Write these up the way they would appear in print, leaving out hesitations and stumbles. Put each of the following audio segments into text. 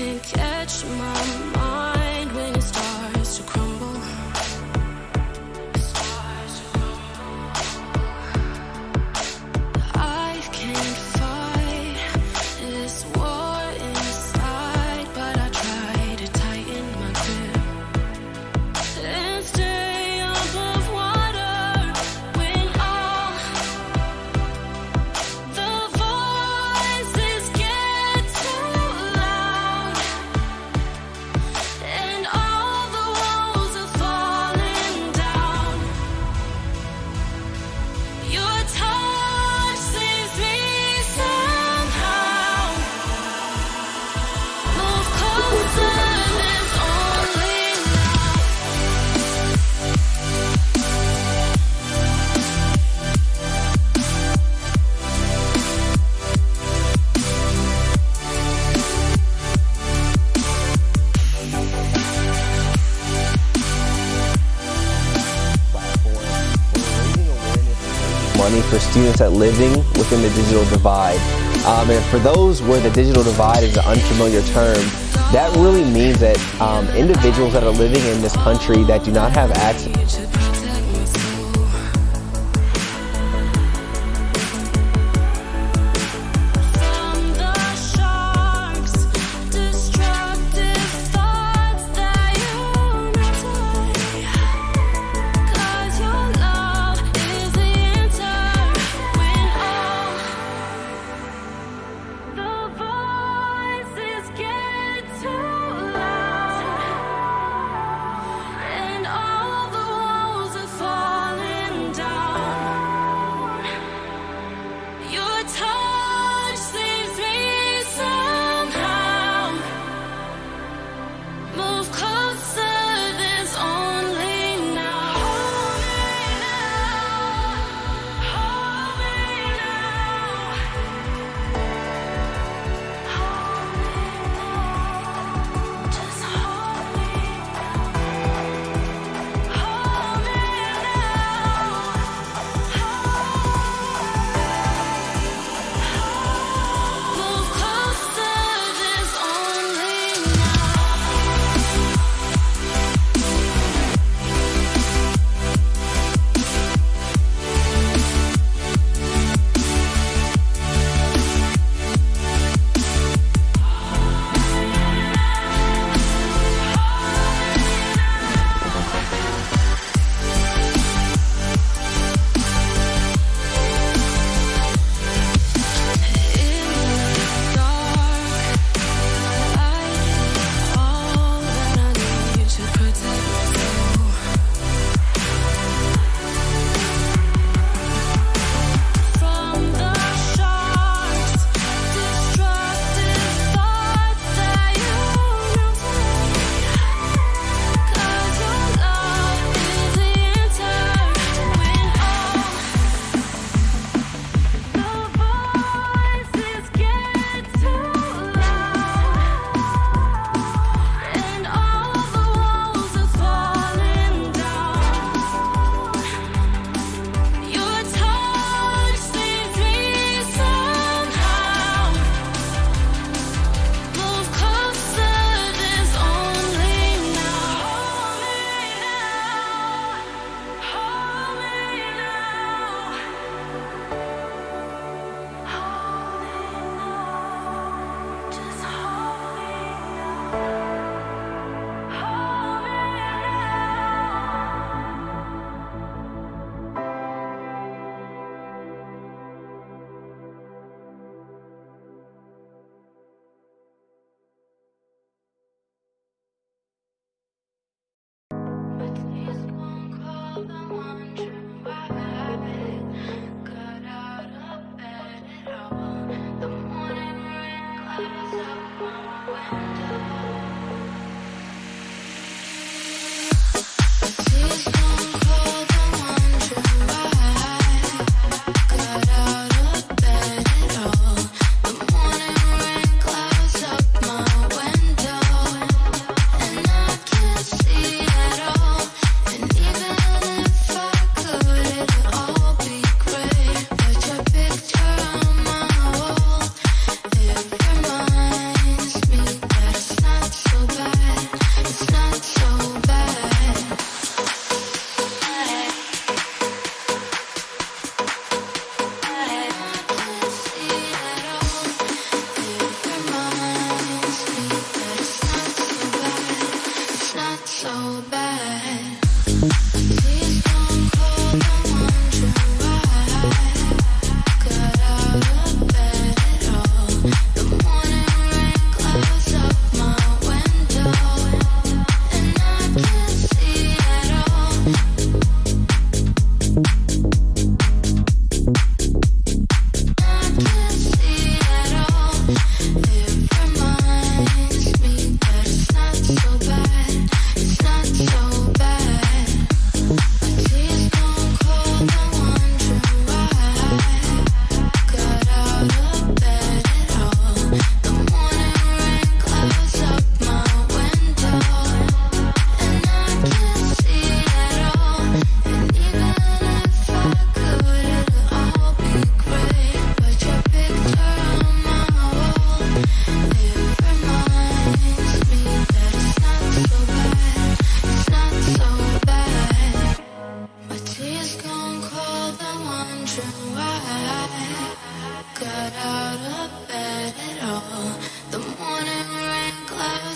can't catch my mind when it starts to crumble. I can't fight this war inside, but I try to tighten my grip and stay above water when all the voices get too loud and all the walls are falling down. Your touch saves me somehow. Move closer, there's only now. Money for students that living within the digital divide. And for those where the digital divide is an unfamiliar term, that really means that individuals that are living in this country that do not have access To protect my soul. From the sharks, destructive thoughts that you take. 'Cause your love is the answer when all the voices get too loud and all the walls are falling down. Your touch saves me somehow. Move closer, there's only now. Hold me now, hold me now, hold me now, just hold me now, hold me now. Move closer, there's only now.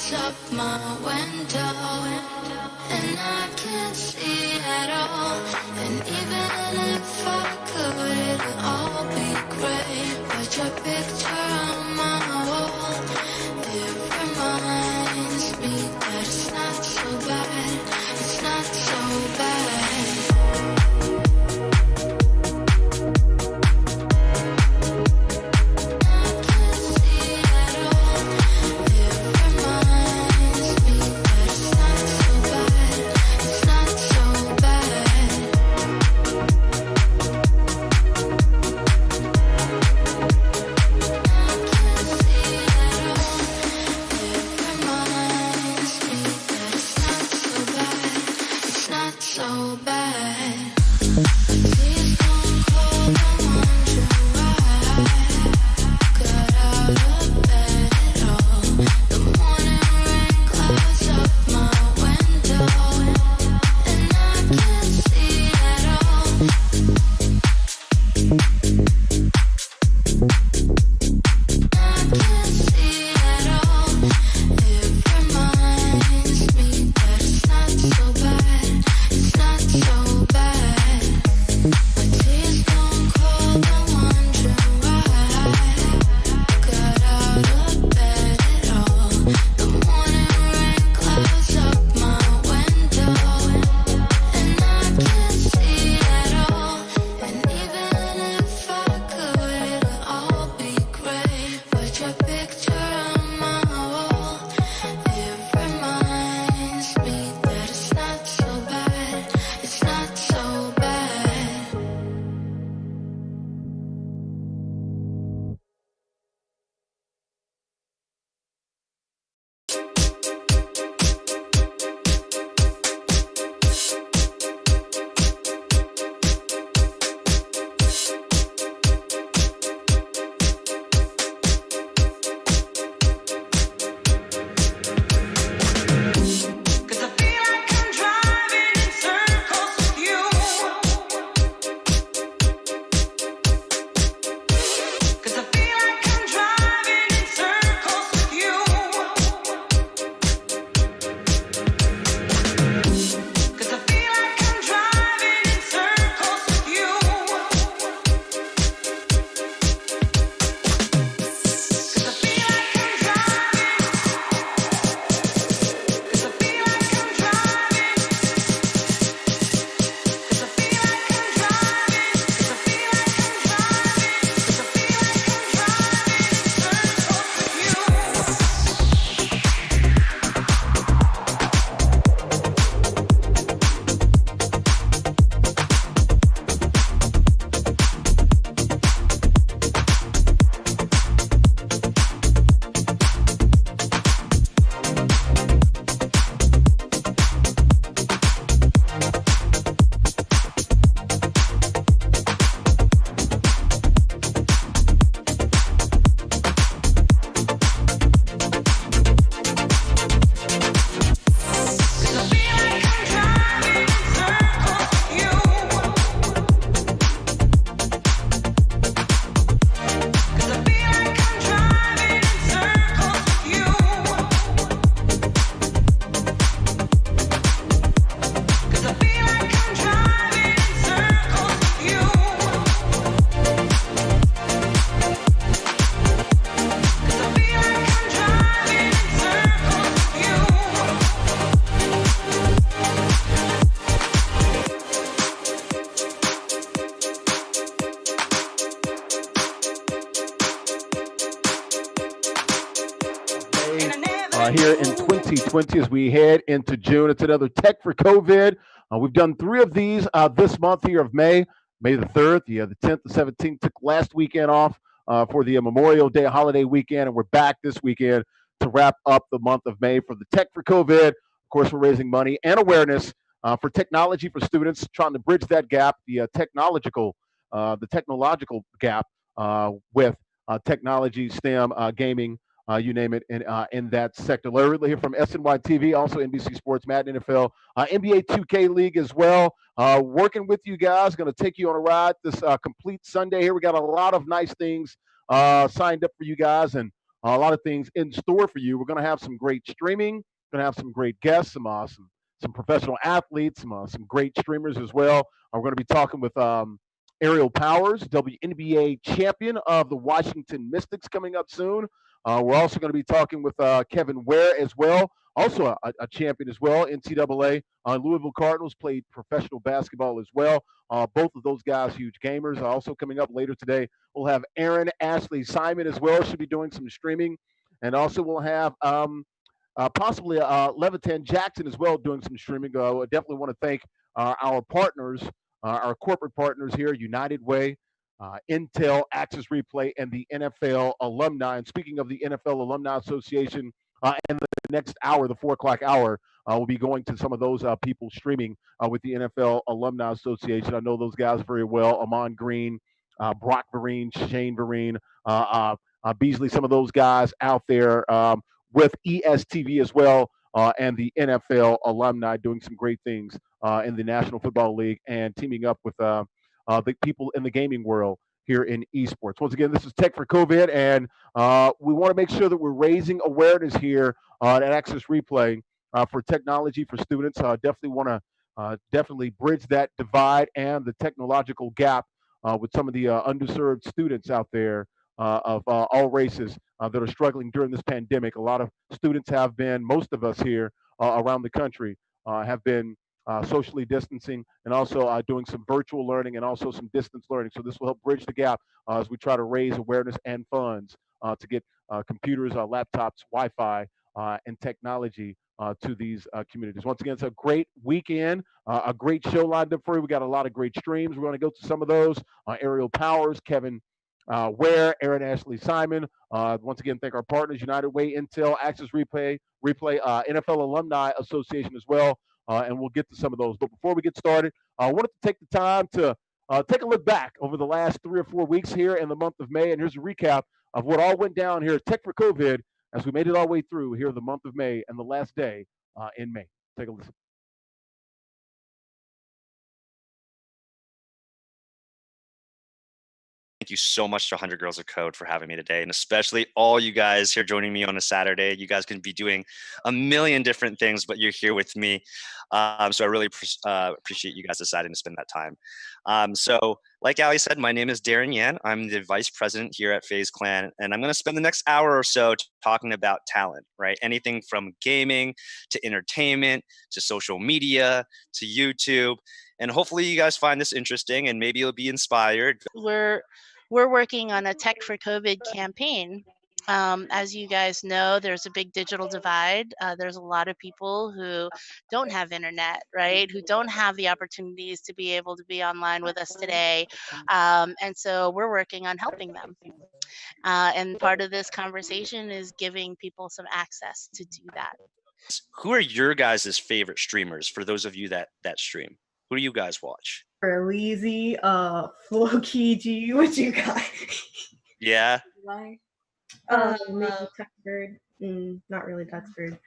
clouds up my window, and I can't see at all. And even if I could, it'll all be great. But your picture on my wall, it reminds me that it's not so bad. It's not so bad. So bad. Please don't call, I wonder why I got out of bed at all. The morning rain clouds up my window, and I can't see at all. I can't see at all. It reminds me that it's not so bad. It's not so bad. My tears don't cold, I wonder why I got out of bed at all. The morning rain clouds up my window, and I can't see at all. And even if I could, it'll all be great. But your picture on my wall, it reminds me that it's not so bad. It's not so bad. Cause I feel like I'm driving in circles with you. Cause I feel like I'm driving in circles with you. Cause I feel like I'm driving in circles with you. Cause I feel like I'm driving. Cause I feel like I'm driving. Cause I feel like I'm driving. Cause I feel like I'm driving. Cause I feel like I'm driving in circles with you. Cause I feel like I'm driving in circles with you. Cause I feel like I'm driving in circles with you. Cause I feel like I'm driving in circles with you. Cause I feel like I'm driving in circles with you. Here in 2020 as we head into June. It's another Tech for COVID. We've done 3 of these this month here of May the 3rd, the 10th, the 17th. Took last weekend off for the Memorial Day holiday weekend, and we're back this weekend to wrap up the month of May for the Tech for COVID. Of course, we're raising money and awareness for technology for students, trying to bridge that gap, the technological gap with technology, STEM, gaming, you name it, in that sector. Larry Ridley here from SNY TV, also NBC Sports, Madden NFL, NBA 2K League as well. Working with you guys, going to take you on a ride this complete Sunday here. We got a lot of nice things signed up for you guys, and a lot of things in store for you. We're going to have some great streaming, going to have some great guests, some professional athletes, some great streamers as well. We're going to be talking with Aerial Powers, WNBA champion of the Washington Mystics, coming up soon. We're also going to be talking with Kevin Ware as well, also a champion as well, NCAA. Louisville Cardinals played professional basketball as well. Both of those guys, huge gamers. Also coming up later today, we'll have Aaron Ashley Simon as well. She'll be doing some streaming. And also we'll have possibly Levitan Jackson as well doing some streaming. I definitely want to thank our partners, our corporate partners here, United Way, Intel, Access Replay, and the NFL Alumni. And speaking of the NFL Alumni Association, in the next hour, the 4 o'clock hour, we'll be going to some of those people streaming with the NFL Alumni Association. I know those guys very well. Amon Green, Brock Vereen, Shane Vereen, Beasley, some of those guys out there with ESTV as well, and the NFL Alumni doing some great things in the National Football League and teaming up with the people in the gaming world here in esports. Once again, this is Tech for COVID, and we want to make sure that we're raising awareness here at Access Replay for technology for students. Definitely want to definitely bridge that divide and the technological gap with some of the underserved students out there of all races that are struggling during this pandemic. A lot of students have been, most of us here around the country have been socially distancing and also doing some virtual learning and also some distance learning. So this will help bridge the gap as we try to raise awareness and funds to get computers, laptops, Wi-Fi, and technology to these communities. Once again, it's a great weekend, a great show lined up for you. We got a lot of great streams. We're going to go to some of those. Aerial Powers, Kevin Ware, Aaron Ashley Simon. Once again, thank our partners, United Way, Intel, Access Replay, NFL Alumni Association as well. And we'll get to some of those. But before we get started, I wanted to take the time to take a look back over the last 3 or 4 weeks here in the month of May. And here's a recap of what all went down here at Tech for COVID as we made it all the way through here the month of May and the last day in May. Take a listen. Thank you so much to 100 Girls of Code for having me today, and especially all you guys here joining me on a Saturday. You guys can be doing a million different things, but you're here with me. So I really appreciate you guys deciding to spend that time. So like Ali said, my name is Darren Yan. I'm the vice president here at FaZe Clan, and I'm going to spend the next hour or so talking about talent, right? Anything from gaming to entertainment to social media to YouTube. And hopefully you guys find this interesting and maybe you'll be inspired. We're working on a Tech for COVID campaign. As you guys know, there's a big digital divide. There's a lot of people who don't have internet, right? Who don't have the opportunities to be able to be online with us today. And so we're working on helping them. And part of this conversation is giving people some access to do that. Who are your guys' favorite streamers for those of you that stream? Who do you guys watch? Leezy, Flokiji, what you got? Yeah. Maybe Tuxbird. Not really Tuxbird.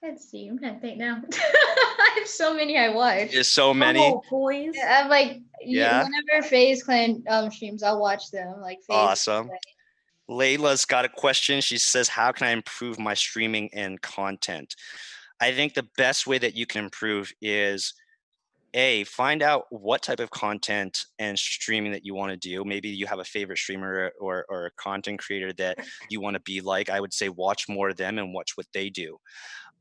Let's see. I'm trying to think now. I have so many I watch. There's so many. Oh, boys. I'm like, Yeah. whenever FaZe Clan streams, I'll watch them. Like FaZe Awesome. Clan. Layla's got a question. She says, how can I improve my streaming and content? I think the best way that you can improve is find out what type of content and streaming that you want to do. Maybe you have a favorite streamer or a content creator that you want to be like. I would say watch more of them and watch what they do.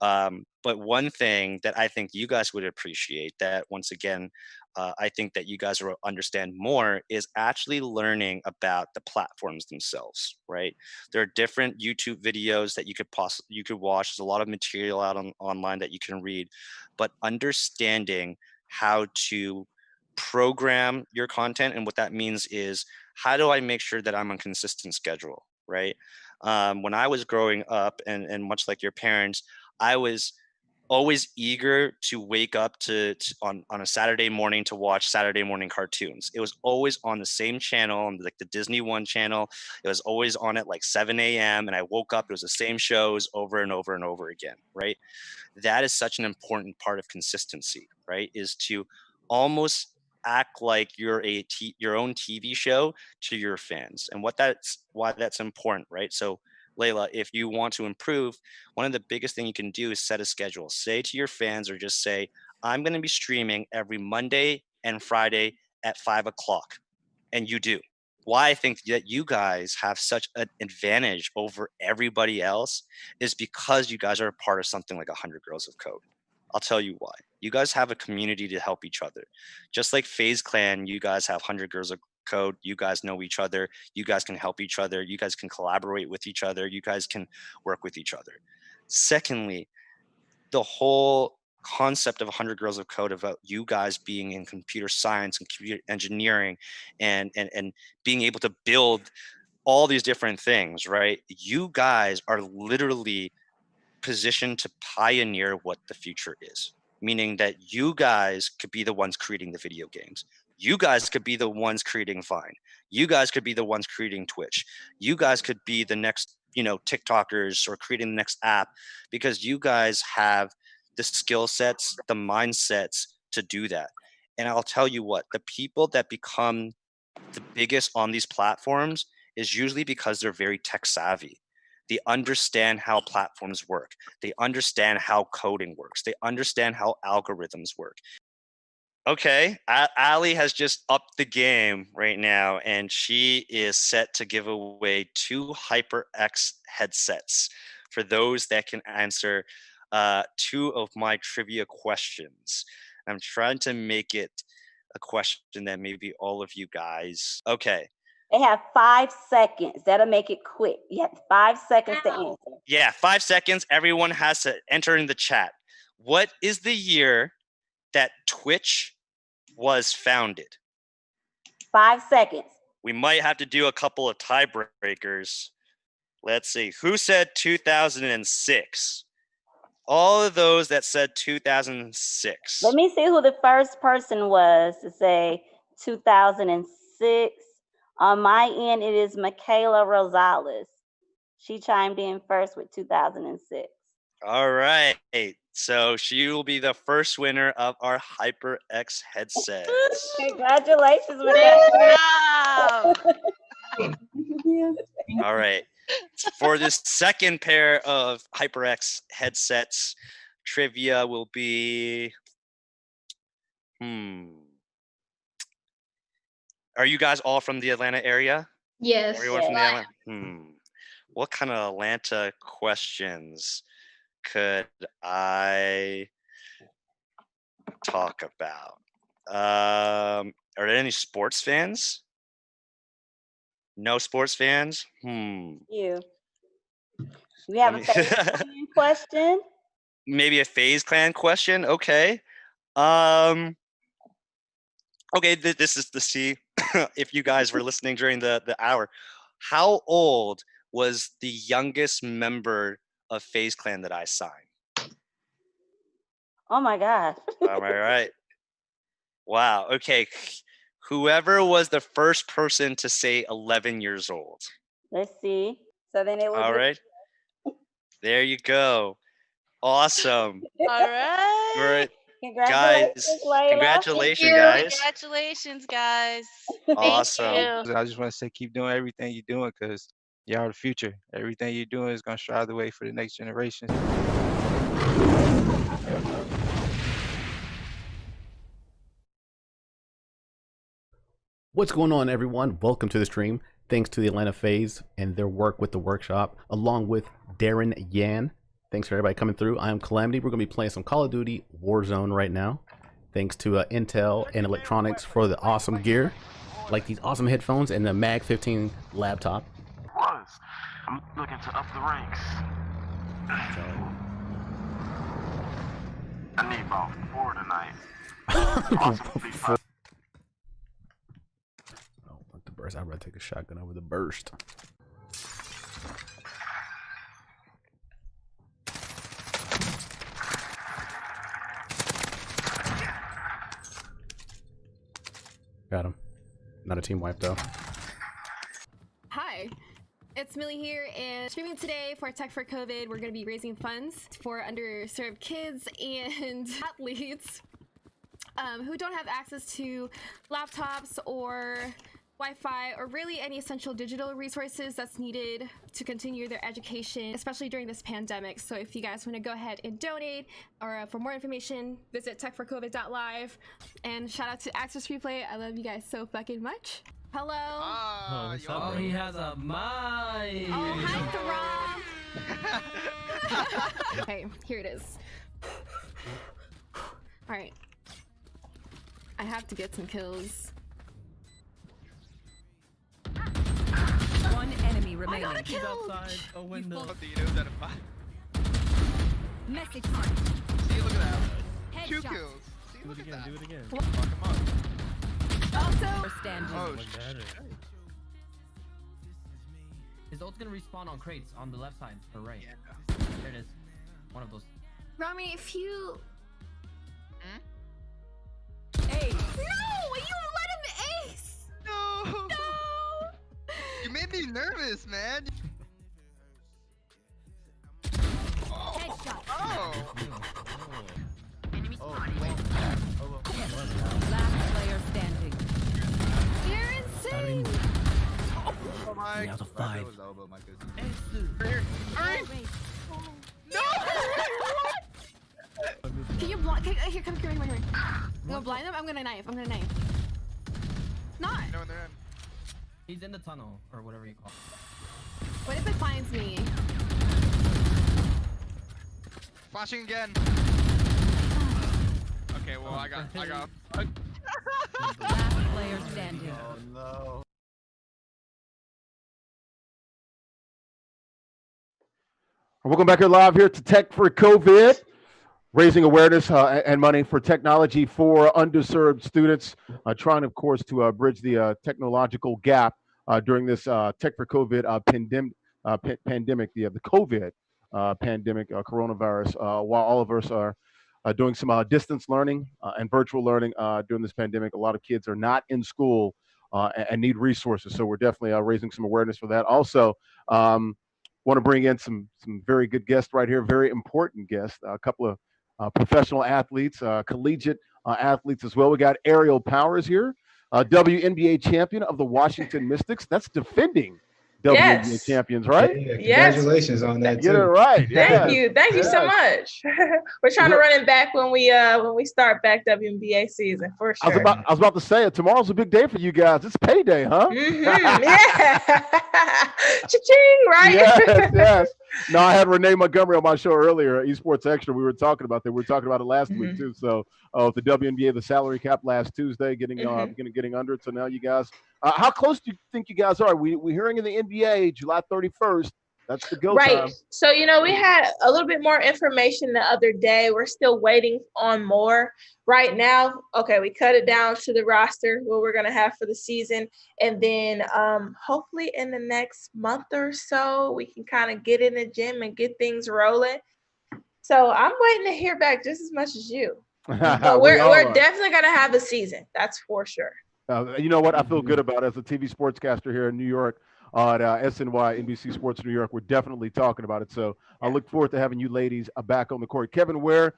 But one thing that I think you guys would appreciate that, once again, I think that you guys will understand more is actually learning about the platforms themselves, right? There are different YouTube videos that you could watch. There's a lot of material out online that you can read, but understanding how to program your content. And what that means is, how do I make sure that I'm on a consistent schedule, right? When I was growing up, and much like your parents, I was always eager to wake up on a Saturday morning to watch Saturday morning cartoons. It was always on the same channel, like the Disney One channel. It was always on at like 7 a.m. and I woke up, it was the same shows over and over and over again, right? That is such an important part of consistency, right? Is to almost act like you're your own TV show to your fans, and why that's important, right? So Layla, if you want to improve, one of the biggest thing you can do is set a schedule. Say to your fans, or just say, I'm going to be streaming every Monday and Friday at 5 o'clock. And you do. Why I think that you guys have such an advantage over everybody else is because you guys are a part of something like 100 Girls of Code. I'll tell you why. You guys have a community to help each other. Just like FaZe Clan, you guys have 100 Girls of Code. You guys know each other. You guys can help each other. You guys can collaborate with each other. You guys can work with each other. Secondly, the whole concept of 100 Girls of Code about you guys being in computer science and computer engineering and being able to build all these different things, right? You guys are literally positioned to pioneer what the future is, meaning that you guys could be the ones creating the video games. You guys could be the ones creating Vine. You guys could be the ones creating Twitch. You guys could be the next, TikTokers or creating the next app, because you guys have the skill sets, the mindsets to do that. And I'll tell you what, the people that become the biggest on these platforms is usually because they're very tech savvy. They understand how platforms work. They understand how coding works. They understand how algorithms work. Okay, Ali has just upped the game right now, and she is set to give away 2 HyperX headsets for those that can answer 2 of my trivia questions. I'm trying to make it a question that maybe all of you guys. Okay. They have 5 seconds. That'll make it quick. You have 5 seconds to answer. Yeah, 5 seconds. Everyone has to enter in the chat. What is the year that Twitch was founded? 5 seconds. We might have to do a couple of tiebreakers. Let's see. Who said 2006? All of those that said 2006. Let me see who the first person was to say 2006. On my end, it is Michaela Rosales. She chimed in first with 2006. All right. So she will be the first winner of our HyperX headsets. Congratulations, Great Michaela. job. All right. For this second pair of HyperX headsets, trivia will be, Are you guys all from the Atlanta area? Yes. Everyone from the Atlanta? What kind of Atlanta questions could I talk about? Are there any sports fans? No sports fans? You. We have a FaZe Clan question. Maybe a FaZe Clan question. Okay. Okay, this is to see if you guys were listening during the hour. How old was the youngest member of FaZe Clan that I signed? Oh my gosh. All right. Wow. Okay. Whoever was the first person to say 11 years old. Let's see. So then it will All be right. There you go. Awesome. All right. All right. Congratulations, Guys, Layla. congratulations, guys. Congratulations, guys. Awesome. Thank you. I just want to say keep doing everything you're doing, because y'all are the future. Everything you're doing is going to strive the way for the next generation. What's going on, everyone? Welcome to the stream. Thanks to the Atlanta FaZe and their work with the workshop, along with Darren Yan. Thanks for everybody coming through. I am Calamity. We're going to be playing some Call of Duty Warzone right now. Thanks to Intel and Electronics for the awesome gear, like these awesome headphones and the Mag 15 laptop. I'm looking to up the ranks. I need about 4 tonight. Oh, not the burst. I'd rather take a shotgun over the burst. Got him. Not a team wipe though. Hi, it's Millie here, and streaming today for TECH4COVID. We're going to be raising funds for underserved kids and athletes who don't have access to laptops or Wi-Fi, or really any essential digital resources that's needed to continue their education, especially during this pandemic. So if you guys want to go ahead and donate, or for more information, visit tech4covid.live. And shout out to Access Replay. I love you guys so fucking much. Hello. Oh, he has a mic. Oh, hi, Throm. Okay, here it is. All right. I have to get some kills. One enemy remaining. I got a He's kill. outside a window. Do you know that a five? Message. See, look at that. Two Headshot. kills. See, Do look it at again, that. do it again. Fuck him up. Also, Standing. Oh, Like that, or- His ult's gonna respawn on crates on the left side or right. Yeah. There it is. One of those. Rami, if you... Hey. No! You let him ace! No. No! You made me nervous, man. Headshot. Oh. Last player standing. You're insane! Oh my. Out of 5. No. Can you blind? Here, come here. I'm gonna blind him. I'm gonna knife. Not. No, they're in. He's in the tunnel or whatever you call it. What if it finds me? Flashing again. Okay, well I got. Last player standing. Oh no. Welcome back here live here to Tech for COVID, raising awareness and money for technology for underserved students, trying, of course, to bridge the technological gap during this Tech for COVID pandemic, the COVID pandemic, coronavirus, while all of us are doing some distance learning and virtual learning during this pandemic. A lot of kids are not in school and need resources, so we're definitely raising some awareness for that. Also, want to bring in some very good guests right here, very important guests, a couple of professional athletes, collegiate athletes as well. We got Aerial Powers here, WNBA champion of the Washington Mystics. That's defending WNBA champions, right? Yeah, congratulations on that. Get too. it right. Thank you so much. We're trying to run it back when we start back WNBA season for sure. I was about to say it. Tomorrow's a big day for you guys. It's payday, huh? Yeah. Cha-ching, right? Yes. No, I had Renee Montgomery on my show earlier, Esports Extra. We were talking about that. We were talking about it last week too. So, the WNBA, the salary cap last Tuesday, getting under it. So now you guys, how close do you think you guys are? We're hearing in the NBA July 31st. That's the go time. So, we had a little bit more information the other day. We're still waiting on more. Right now, okay, we cut it down to the roster, what we're going to have for the season. And then hopefully in the next month or so, we can kind of get in the gym and get things rolling. So I'm waiting to hear back just as much as you. But we're definitely going to have a season. That's for sure. You know what? I feel good about it. As a TV sportscaster here in New York, at SNY, NBC Sports New York, we're definitely talking about it. So I look forward to having you ladies back on the court. Kevin Ware,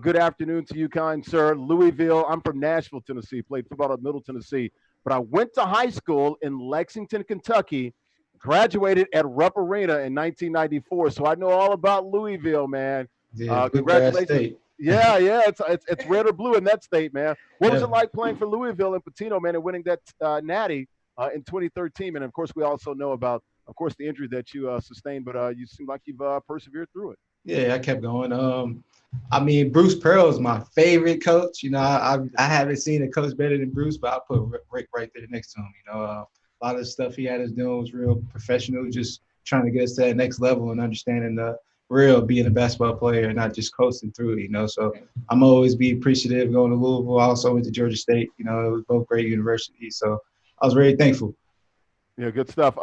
good afternoon to you, kind sir. Louisville, I'm from Nashville, Tennessee, played football at Middle Tennessee, but I went to high school in Lexington, Kentucky, graduated at Rupp Arena in 1994. So I know all about Louisville, man. Yeah, congratulations. Yeah, it's red or blue in that state, man. What was it like playing for Louisville and Patino, man, and winning that natty in 2013? And of course, we also know about, of course, the injury that you sustained, but you seem like you've persevered through it. Yeah, I kept going. I mean, Bruce Pearl is my favorite coach. I haven't seen a coach better than Bruce, but I'll put Rick right there next to him. A lot of the stuff he had us doing was real professional, just trying to get us to that next level and understanding the real being a basketball player and not just coasting through it, So I'm always be appreciative going to Louisville. I also went to Georgia State, it was both great universities. So I was very thankful. Yeah, good stuff.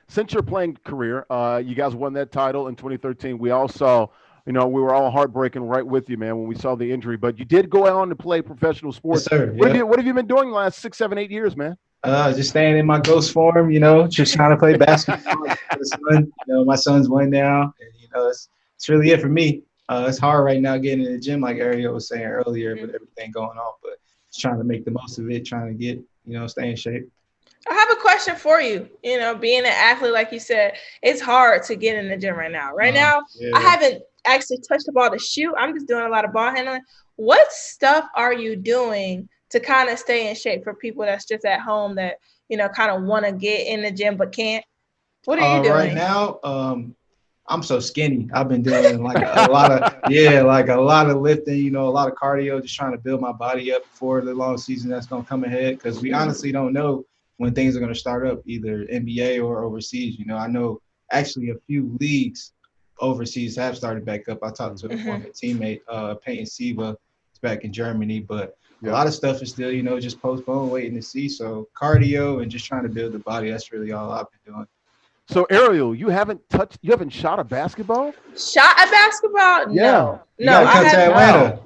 Since your playing career, you guys won that title in 2013. We all saw, we were all heartbreaking right with you, man, when we saw the injury. But you did go on to play professional sports. Yes, sir. What have you been doing the last 6, 7, 8 years, man? Just staying in my ghost form, just trying to play basketball. My son's one now, and it's really it for me. It's hard right now getting in the gym, like Ariel was saying earlier, with everything going on. But just trying to make the most of it, trying to get, stay in shape. I have a question for you. You know, being an athlete, like you said, it's hard to get in the gym right now. Right now, I haven't actually touched the ball to shoot. I'm just doing a lot of ball handling. What stuff are you doing to kind of stay in shape for people that's just at home that, you know, kind of want to get in the gym but can't? What are you doing? Right now, I'm so skinny. I've been doing like a lot of like a lot of lifting, you know, a lot of cardio, just trying to build my body up for the long season that's gonna come ahead. Because we honestly don't know when things are gonna start up, either NBA or overseas. You know, I know actually a few leagues overseas have started back up. I talked to a former teammate, Peyton Siva, is back in Germany, but a lot of stuff is still, you know, just postponed, waiting to see. So cardio and just trying to build the body. That's really all I've been doing. So Ariel, you haven't shot a basketball? Shot a basketball? Yeah. No, gotta come to Atlanta.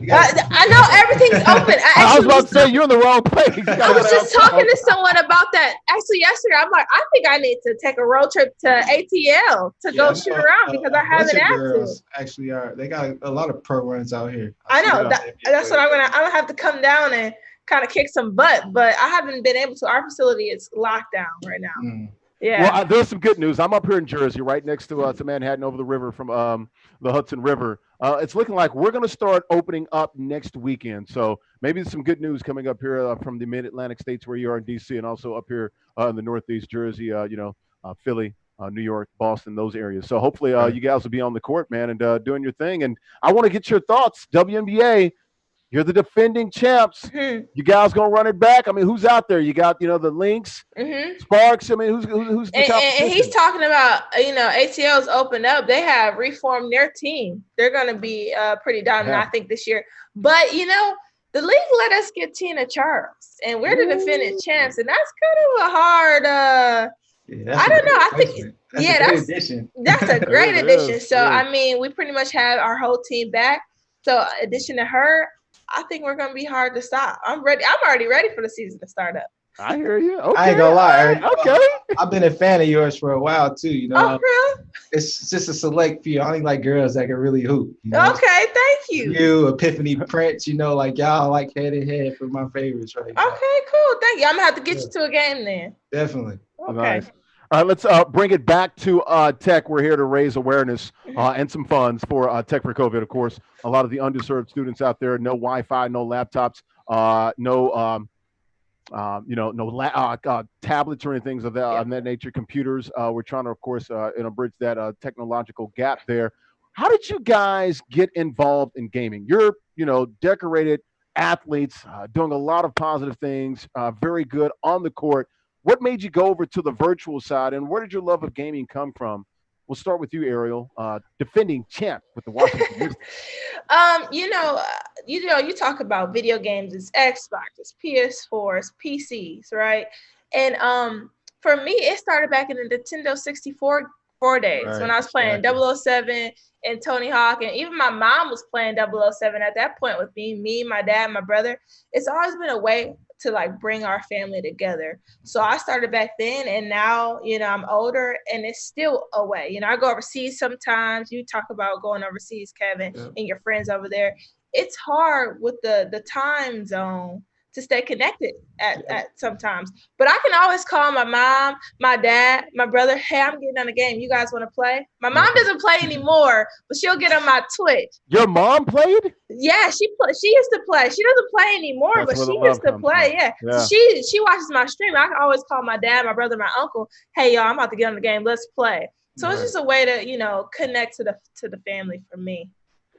I know everything's open. I was about to say you're in the wrong place. I was just talking to someone about that actually yesterday. I'm like, I think I need to take a road trip to ATL to go shoot around because I haven't asked to. Girls actually are. They got a lot of pro runs out here. I know that's what I'm gonna have to come down and kind of kick some butt, but I haven't been able to. Our facility is locked down right now. Yeah. Well, there's some good news. I'm up here in Jersey, right next to Manhattan, over the river from the Hudson River. It's looking like we're going to start opening up next weekend. So maybe some good news coming up here from the Mid-Atlantic states where you are in D.C. and also up here in the Northeast, Jersey, Philly, New York, Boston, those areas. So hopefully you guys will be on the court, man, and doing your thing. And I want to get your thoughts. WNBA, you're the defending champs. You guys gonna run it back? I mean, who's out there? You got, the Lynx, Sparks. I mean, who's the and he's talking about, ATL's opened up. They have reformed their team. They're gonna be pretty dominant, I think, this year. But the league let us get Tina Charles, and we're the defending champs, and that's kind of a hard. I don't know. I think that's a great addition. So I mean, we pretty much have our whole team back. So addition to her, I think we're gonna be hard to stop. I'm ready. I'm already ready for the season to start up. I hear you. Okay. I ain't gonna lie. Okay. I've been a fan of yours for a while too. Oh, really? It's just a select few. I only like girls that can really hoop. Okay, thank you. You, Epiphany Prince. Like y'all like head and head for my favorites right now. Okay, cool. Thank you. I'm gonna have to get you to a game then. Definitely. Okay. Nice. All right, let's bring it back to tech. We're here to raise awareness and some funds for TECH4COVID. Of course, a lot of the underserved students out there, no Wi-Fi, no laptops, no tablets or anything of that nature, computers. We're trying to, of course, bridge that technological gap there. How did you guys get involved in gaming? You're, decorated athletes, doing a lot of positive things, very good on the court. What made you go over to the virtual side, and where did your love of gaming come from? We'll start with you, Ariel, defending champ with the Washington Wizards. You talk about video games, it's Xbox, it's PS4, it's PCs, right? And for me, it started back in the Nintendo 64 days when I was playing 007 and Tony Hawk, and even my mom was playing 007 at that point with me, my dad, my brother. It's always been a way to bring our family together. So I started back then, and now, I'm older and it's still a way. I go overseas sometimes. You talk about going overseas, Kevin, and your friends over there. It's hard with the time zone to stay connected at sometimes. But I can always call my mom, my dad, my brother, hey, I'm getting on the game. You guys want to play? My mom doesn't play anymore, but she'll get on my Twitch. Your mom played? Yeah, she used to play. She doesn't play anymore, but she used to play. Yeah. So she watches my stream. I can always call my dad, my brother, my uncle. Hey, y'all, I'm about to get on the game. Let's play. So it's just a way to, connect to the family for me.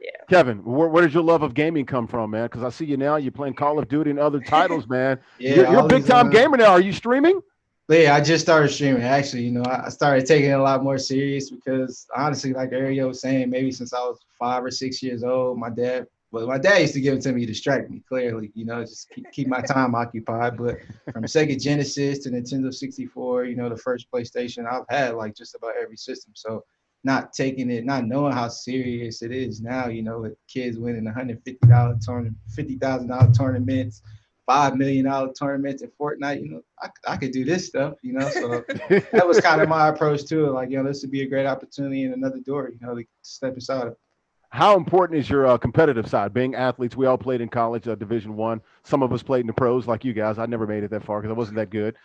Yeah. Kevin, where does your love of gaming come from, man? Because I see you now. You're playing Call of Duty and other titles, man. You're a big time gamer now. Are you streaming? Yeah, I just started streaming. Actually, I started taking it a lot more serious because honestly, like Ariel was saying, maybe since I was 5 or 6 years old, my dad used to give it to me to distract me. Clearly, just keep my time occupied. But from Sega Genesis to Nintendo 64, the first PlayStation, I've had just about every system. So not taking it, not knowing how serious it is now, with kids winning $150 tournament, $50,000 tournaments, $5 million tournaments in Fortnite, I could do this stuff, so that was kind of my approach to it. This would be a great opportunity and another door, to step inside of. How important is your competitive side? Being athletes, we all played in college, Division I. Some of us played in the pros like you guys. I never made it that far because I wasn't that good.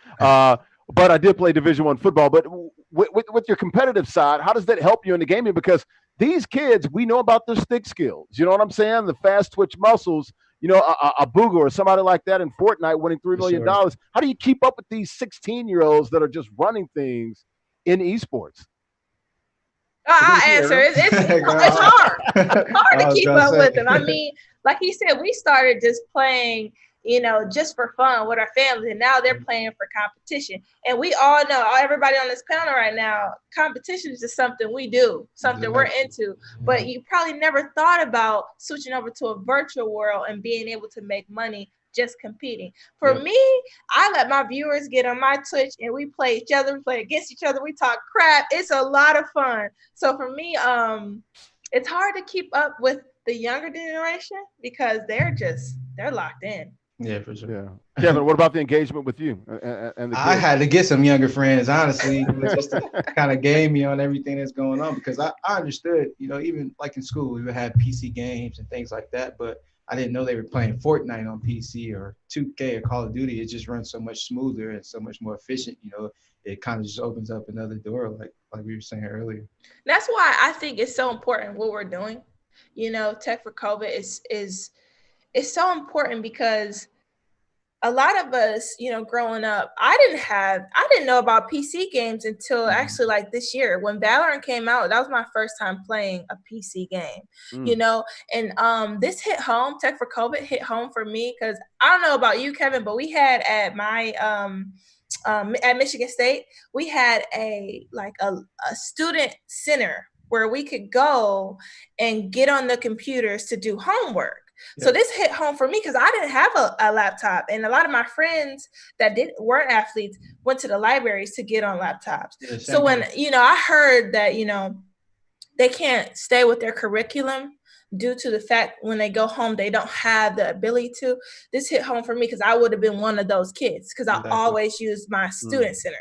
but I did play Division I football. But with your competitive side, how does that help you in the gaming? Because these kids, we know about their stick skills. You know what I'm saying? The fast twitch muscles. You know, a Booger or somebody like that in Fortnite winning $3 million. Sure. How do you keep up with these 16-year-olds that are just running things in esports? I'll answer. It's hard. It's hard to keep up with them. I mean, like he said, we started just playing, you know, just for fun with our families, and now they're playing for competition. And we all know, everybody on this panel right now, competition is just something we do, something we're into. But you probably never thought about switching over to a virtual world and being able to make money just competing. For me, I let my viewers get on my Twitch and we play each other, we play against each other, we talk crap. It's a lot of fun. So for me, it's hard to keep up with the younger generation because they're locked in. Yeah, for sure. Yeah. Kevin, what about the engagement with you and the kids? I had to get some younger friends, honestly, just to kind of game me on everything that's going on, because I understood, you know, even like in school, we would have PC games and things like that, but I didn't know they were playing Fortnite on PC or 2K or Call of Duty. It just runs so much smoother and so much more efficient. You know, it kind of just opens up another door, like we were saying earlier. That's why I think it's so important what we're doing. You know, Tech4COVID is so important because a lot of us, you know, growing up, I didn't know about PC games until actually like this year when Valorant came out. That was my first time playing a PC game, you know, and this hit home. Tech4COVID hit home for me because I don't know about you, Kevin, but we had at my at Michigan State, we had a student center where we could go and get on the computers to do homework. So this hit home for me because I didn't have a laptop, and a lot of my friends that weren't athletes went to the libraries to get on laptops. So when, you know, I heard that, you know, they can't stay with their curriculum due to the fact when they go home, they don't have the ability to, this hit home for me because I would have been one of those kids because I always used my student center.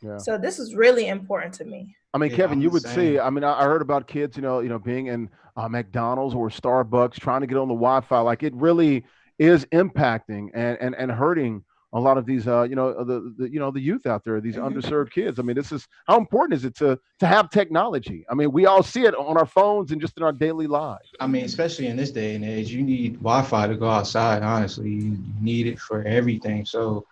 Yeah. So this is really important to me. I mean, Kevin, you would see, I mean, I heard about kids, you know, being in McDonald's or Starbucks, trying to get on the Wi-Fi. Like it really is impacting and hurting a lot of these, you know, the youth out there, these underserved kids. I mean, this is, how important is it to have technology? I mean, we all see it on our phones and just in our daily lives. I mean, especially in this day and age, you need Wi-Fi to go outside, honestly. You need it for everything. So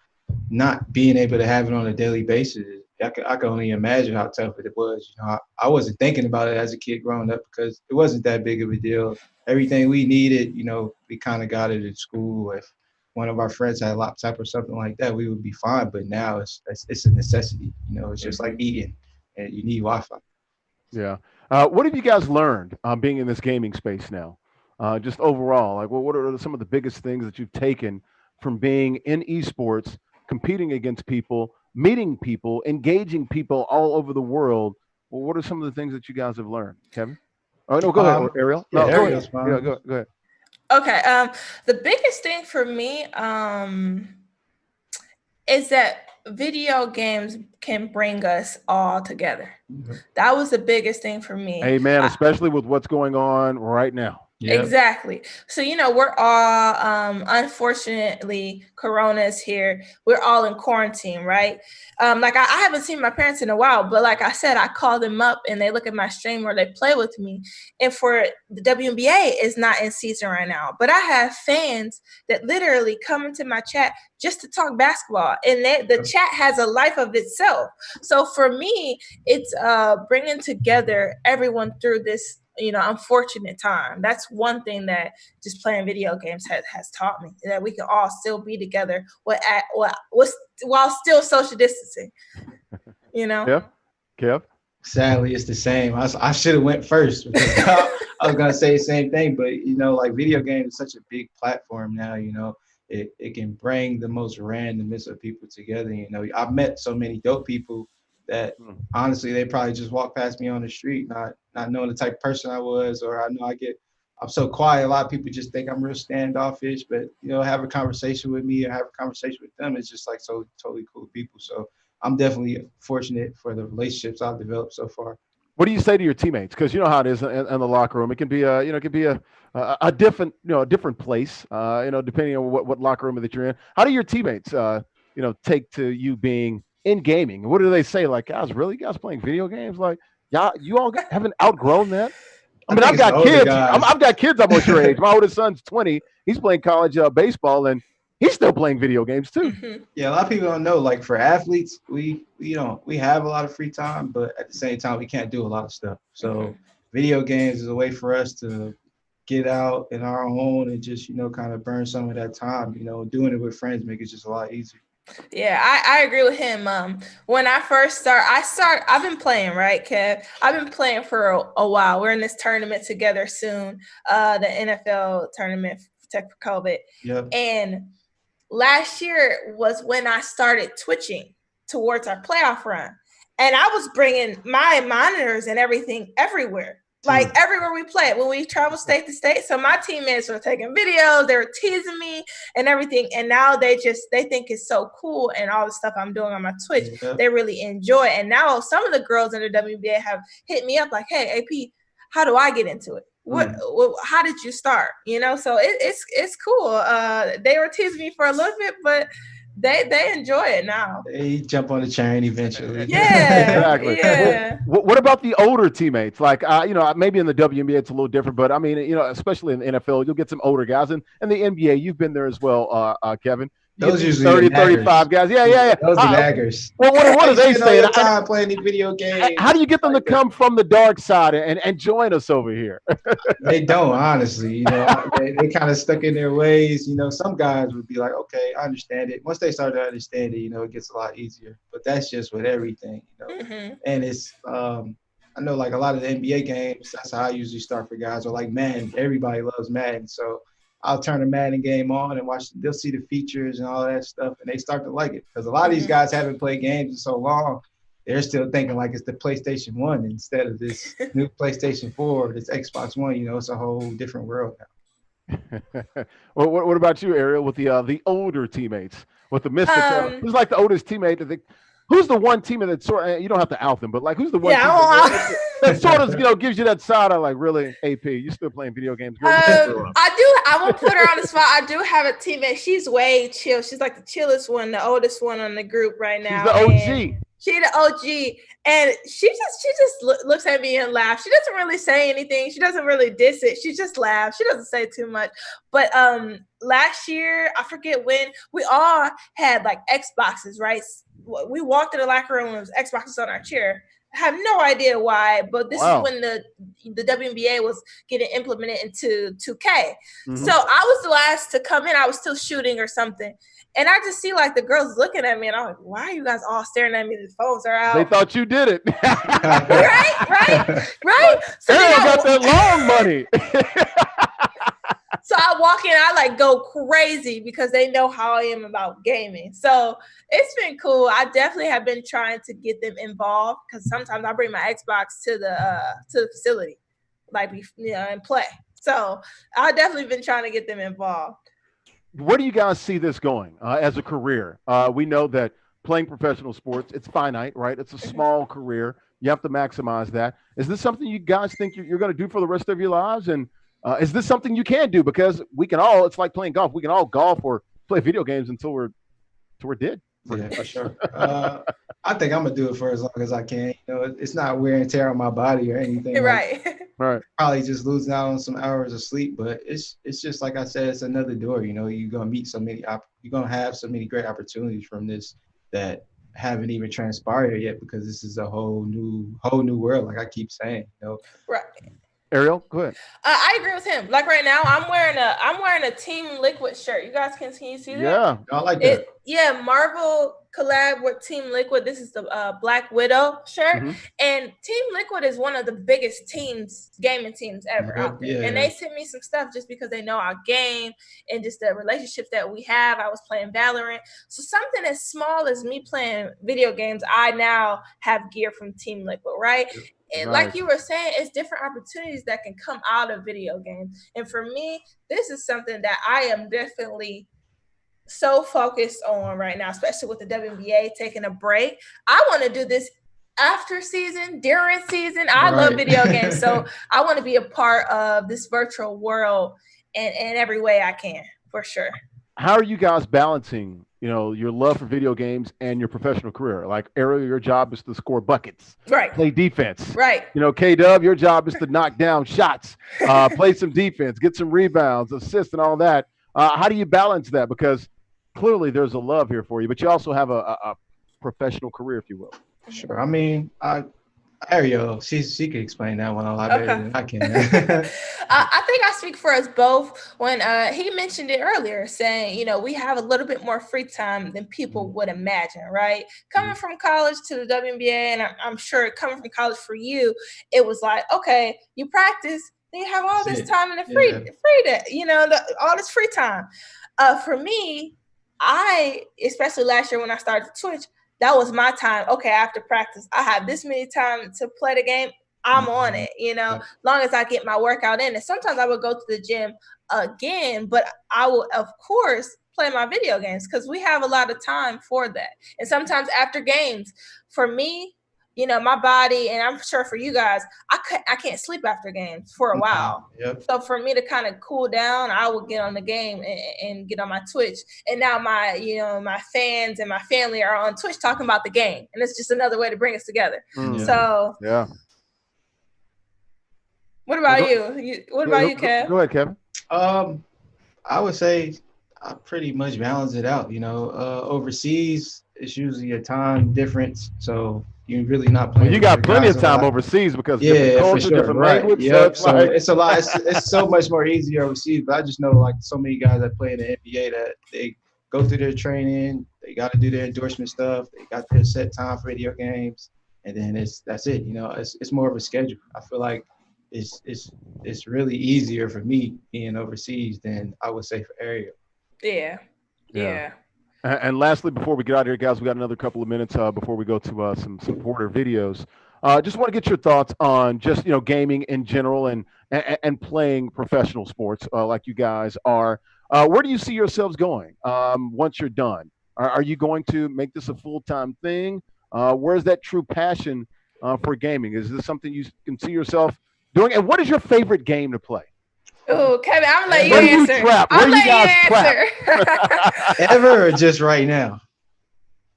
not being able to have it on a daily basis, I can only imagine how tough it was. You know, I wasn't thinking about it as a kid growing up because it wasn't that big of a deal. Everything we needed, you know, we kind of got it at school. If one of our friends had a laptop or something like that, we would be fine. But now it's a necessity. You know, it's just like eating, and you need Wi-Fi. Yeah. What have you guys learned being in this gaming space now? Just overall, like, what are some of the biggest things that you've taken from being in esports, competing against people, meeting people, engaging people all over the world? Well, what are some of the things that you guys have learned, Kevin? Oh no, go ahead, Ariel. No, yeah, go Ariel's ahead. fine. Yeah, go ahead. Okay. The biggest thing for me is that video games can bring us all together. That was the biggest thing for me. Amen. Especially with what's going on right now. Yep. Exactly. So, you know, we're all, unfortunately, Corona's here. We're all in quarantine, right? Like I haven't seen my parents in a while, but like I said, I call them up and they look at my stream or they play with me. And for the WNBA is not in season right now, but I have fans that literally come into my chat just to talk basketball, and the chat has a life of itself. So for me, it's bringing together everyone through this, you know, unfortunate time. That's one thing that just playing video games has taught me, that we can all still be together while still social distancing. You know. Yep. Kev. Sadly, it's the same. I should have went first because I was gonna say the same thing, but you know, like video games is such a big platform now. You know, it can bring the most randomness of people together. You know, I've met so many dope people that honestly they probably just walk past me on the street, not knowing the type of person I was, or I know I'm so quiet. A lot of people just think I'm real standoffish, but you know, have a conversation with me or have a conversation with them. It's just like so totally cool people. So I'm definitely fortunate for the relationships I've developed so far. What do you say to your teammates? Because you know how it is in the locker room. It can be a different, you know, a different place, you know, depending on what locker room that you're in. How do your teammates, you know, take to you being in gaming. What do they say? Like, guys, really, you guys playing video games? Like, y'all, you all haven't outgrown that? I mean, think I've it's the got older kids. guys. I've got kids almost your age. My oldest son's 20. He's playing college baseball, and he's still playing video games too. Yeah, a lot of people don't know. Like for athletes, we have a lot of free time, but at the same time, we can't do a lot of stuff. So video games is a way for us to get out in our own and just kind of burn some of that time. Doing it with friends make it just a lot easier. Yeah, I agree with him. When I first I've been playing, right, Kev? I've been playing for a while. We're in this tournament together soon, the NFL tournament, TECH4COVID. Yep. And last year was when I started twitching towards our playoff run. And I was bringing my monitors and everything everywhere. Like everywhere we play, when we travel state to state. So my teammates were taking videos, they were teasing me and everything. And now they think it's so cool and all the stuff I'm doing on my Twitch, they really enjoy it. And now some of the girls in the WBA have hit me up like, hey, AP, how do I get into it? How did you start? So it's cool. They were teasing me for a little bit, but they enjoy it now. They jump on the chain eventually. Yeah, Exactly. yeah. What about the older teammates? Like, maybe in the WNBA it's a little different, but I mean, especially in the NFL, you'll get some older guys, and the NBA, you've been there as well, Kevin. Those usually 30, the naggers. 35 guys. Yeah. Those are naggers. Well, what do they Spend all say? your time playing these video games. How do you get them to come from the dark side and join us over here? They don't, honestly. They kind of stuck in their ways. Some guys would be like, okay, I understand it. Once they start to understand it, it gets a lot easier. But that's just with everything, And it's I know like a lot of the NBA games, that's how I usually start for guys. Or like Madden, everybody loves Madden. So I'll turn a Madden game on and watch. They'll see the features and all that stuff, and they start to like it. Because a lot of these guys haven't played games in so long, they're still thinking like it's the PlayStation 1 instead of this new PlayStation 4, this Xbox One. It's a whole different world now. Well, what about you, Ariel, with the older teammates, with the Mystics? Who's like the oldest teammate? Who's the one teammate that sort of, you don't have to out them, but like who's the one teammate that sort of gives you that side of like, really, AP, you still playing video games? I won't put her on the spot. I do have a teammate. She's way chill. She's like the chillest one, the oldest one on the group right now. She's the OG. She's the OG, and she just looks at me and laughs. She doesn't really say anything. She doesn't really diss it. She just laughs. She doesn't say too much. But last year, I forget when, we all had like Xboxes, right? We walked in the locker room and there was Xboxes on our chair. I have no idea why, but this is when the WNBA was getting implemented into 2K. So I was the last to come in. I was still shooting or something. And I just see like the girls looking at me and I'm like, why are you guys all staring at me? The phones are out. They thought you did it. Right. So Ariel got that long money. So I walk in, I like go crazy because they know how I am about gaming. So it's been cool. I definitely have been trying to get them involved because sometimes I bring my Xbox to the facility, like and play. So I've definitely been trying to get them involved. Where do you guys see this going as a career? We know that playing professional sports, it's finite, right? It's a small career. You have to maximize that. Is this something you guys think you're going to do for the rest of your lives? And is this something you can do? Because we can all, it's like playing golf. We can all golf or play video games until we're dead. Yeah, for sure. I think I'm gonna do it for as long as I can. It's not wear and tear on my body or anything. Right. Right. Probably just losing out on some hours of sleep, but it's just like I said, it's another door. You're gonna meet you're gonna have so many great opportunities from this that haven't even transpired yet because this is a whole new world. Like I keep saying, Right. Ariel, go ahead. I agree with him. Like right now, I'm wearing a Team Liquid shirt. You guys can you see that? Yeah, I like that. Marvel collab with Team Liquid. This is the Black Widow shirt, and Team Liquid is one of the biggest gaming teams ever out there. And they sent me some stuff just because they know our game and just the relationships that we have. I was playing Valorant, so something as small as me playing video games, I now have gear from Team Liquid, right? And like you were saying, it's different opportunities that can come out of video games. And for me, this is something that I am definitely so focused on right now, especially with the WNBA taking a break. I want to do this after season, during season. I love video games. So I want to be a part of this virtual world in every way I can, for sure. how are you guys balancing, your love for video games and your professional career? Like Ariel, your job is to score buckets, Right. play defense. Right. K-Dub, your job is to knock down shots, play some defense, get some rebounds, assists, and all that. How do you balance that? Because clearly there's a love here for you, but you also have a professional career, if you will. Sure. I mean, Ariel, she can explain that one a lot better than I can. I think I speak for us both when he mentioned it earlier, saying, we have a little bit more free time than people would imagine, right? Coming from college to the WNBA, and I'm sure coming from college for you, it was like, okay, you practice, then you have all this time in the all this free time. For me, especially last year when I started Twitch, that was my time. Okay, after practice, I have this many time to play the game. I'm on it, long as I get my workout in. And sometimes I would go to the gym again, but I will, of course, play my video games because we have a lot of time for that. And sometimes after games, for me, my body, and I'm sure for you guys, I can't sleep after games for a while. Yep. So for me to kind of cool down, I would get on the game and get on my Twitch. And now my fans and my family are on Twitch talking about the game, and it's just another way to bring us together. So yeah. What about you? What about you, Kev? Go ahead, Kevin. I would say I pretty much balance it out. Overseas, it's usually a time difference, so you're really not playing. Well, you got plenty of time overseas because different culture, different language. Yep. So it's a lot. It's so much more easier overseas. But I just know like so many guys that play in the NBA that they go through their training, they got to do their endorsement stuff, they got their set time for video games, and then that's it. It's more of a schedule. I feel like it's really easier for me being overseas than I would say for Ariel. Yeah. And lastly, before we get out of here, guys, we got another couple of minutes before we go to some supporter videos. Just want to get your thoughts on just gaming in general and playing professional sports like you guys are. Where do you see yourselves going once you're done? Are you going to make this a full-time thing? Where's that true passion for gaming? Is this something you can see yourself doing? And what is your favorite game to play? Oh, Kevin, I'm gonna let you answer. I'm gonna let you answer. Ever or just right now?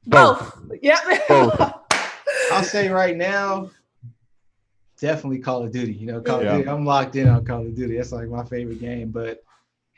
Both. Yep. Both. I'll say right now, definitely Call of Duty. Call of Duty. I'm locked in on Call of Duty. That's like my favorite game. But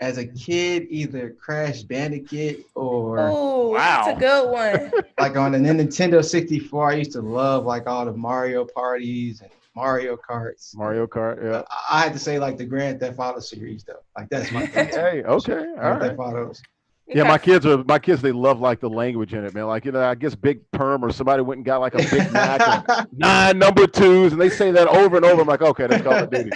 as a kid, either Crash Bandicoot or That's a good one. like on the Nintendo 64, I used to love like all the Mario parties and Mario Karts. Mario Kart, yeah. I had to say like the Grand Theft Auto series though. Like that's my favorite. Hey, okay, all Grand right. Theft Autos. Yeah, my kids, they love like the language in it, man. Like, I guess Big Perm or somebody went and got like a Big Mac and 9 number 2s, and they say that over and over. I'm like, okay, that's Call of Duty.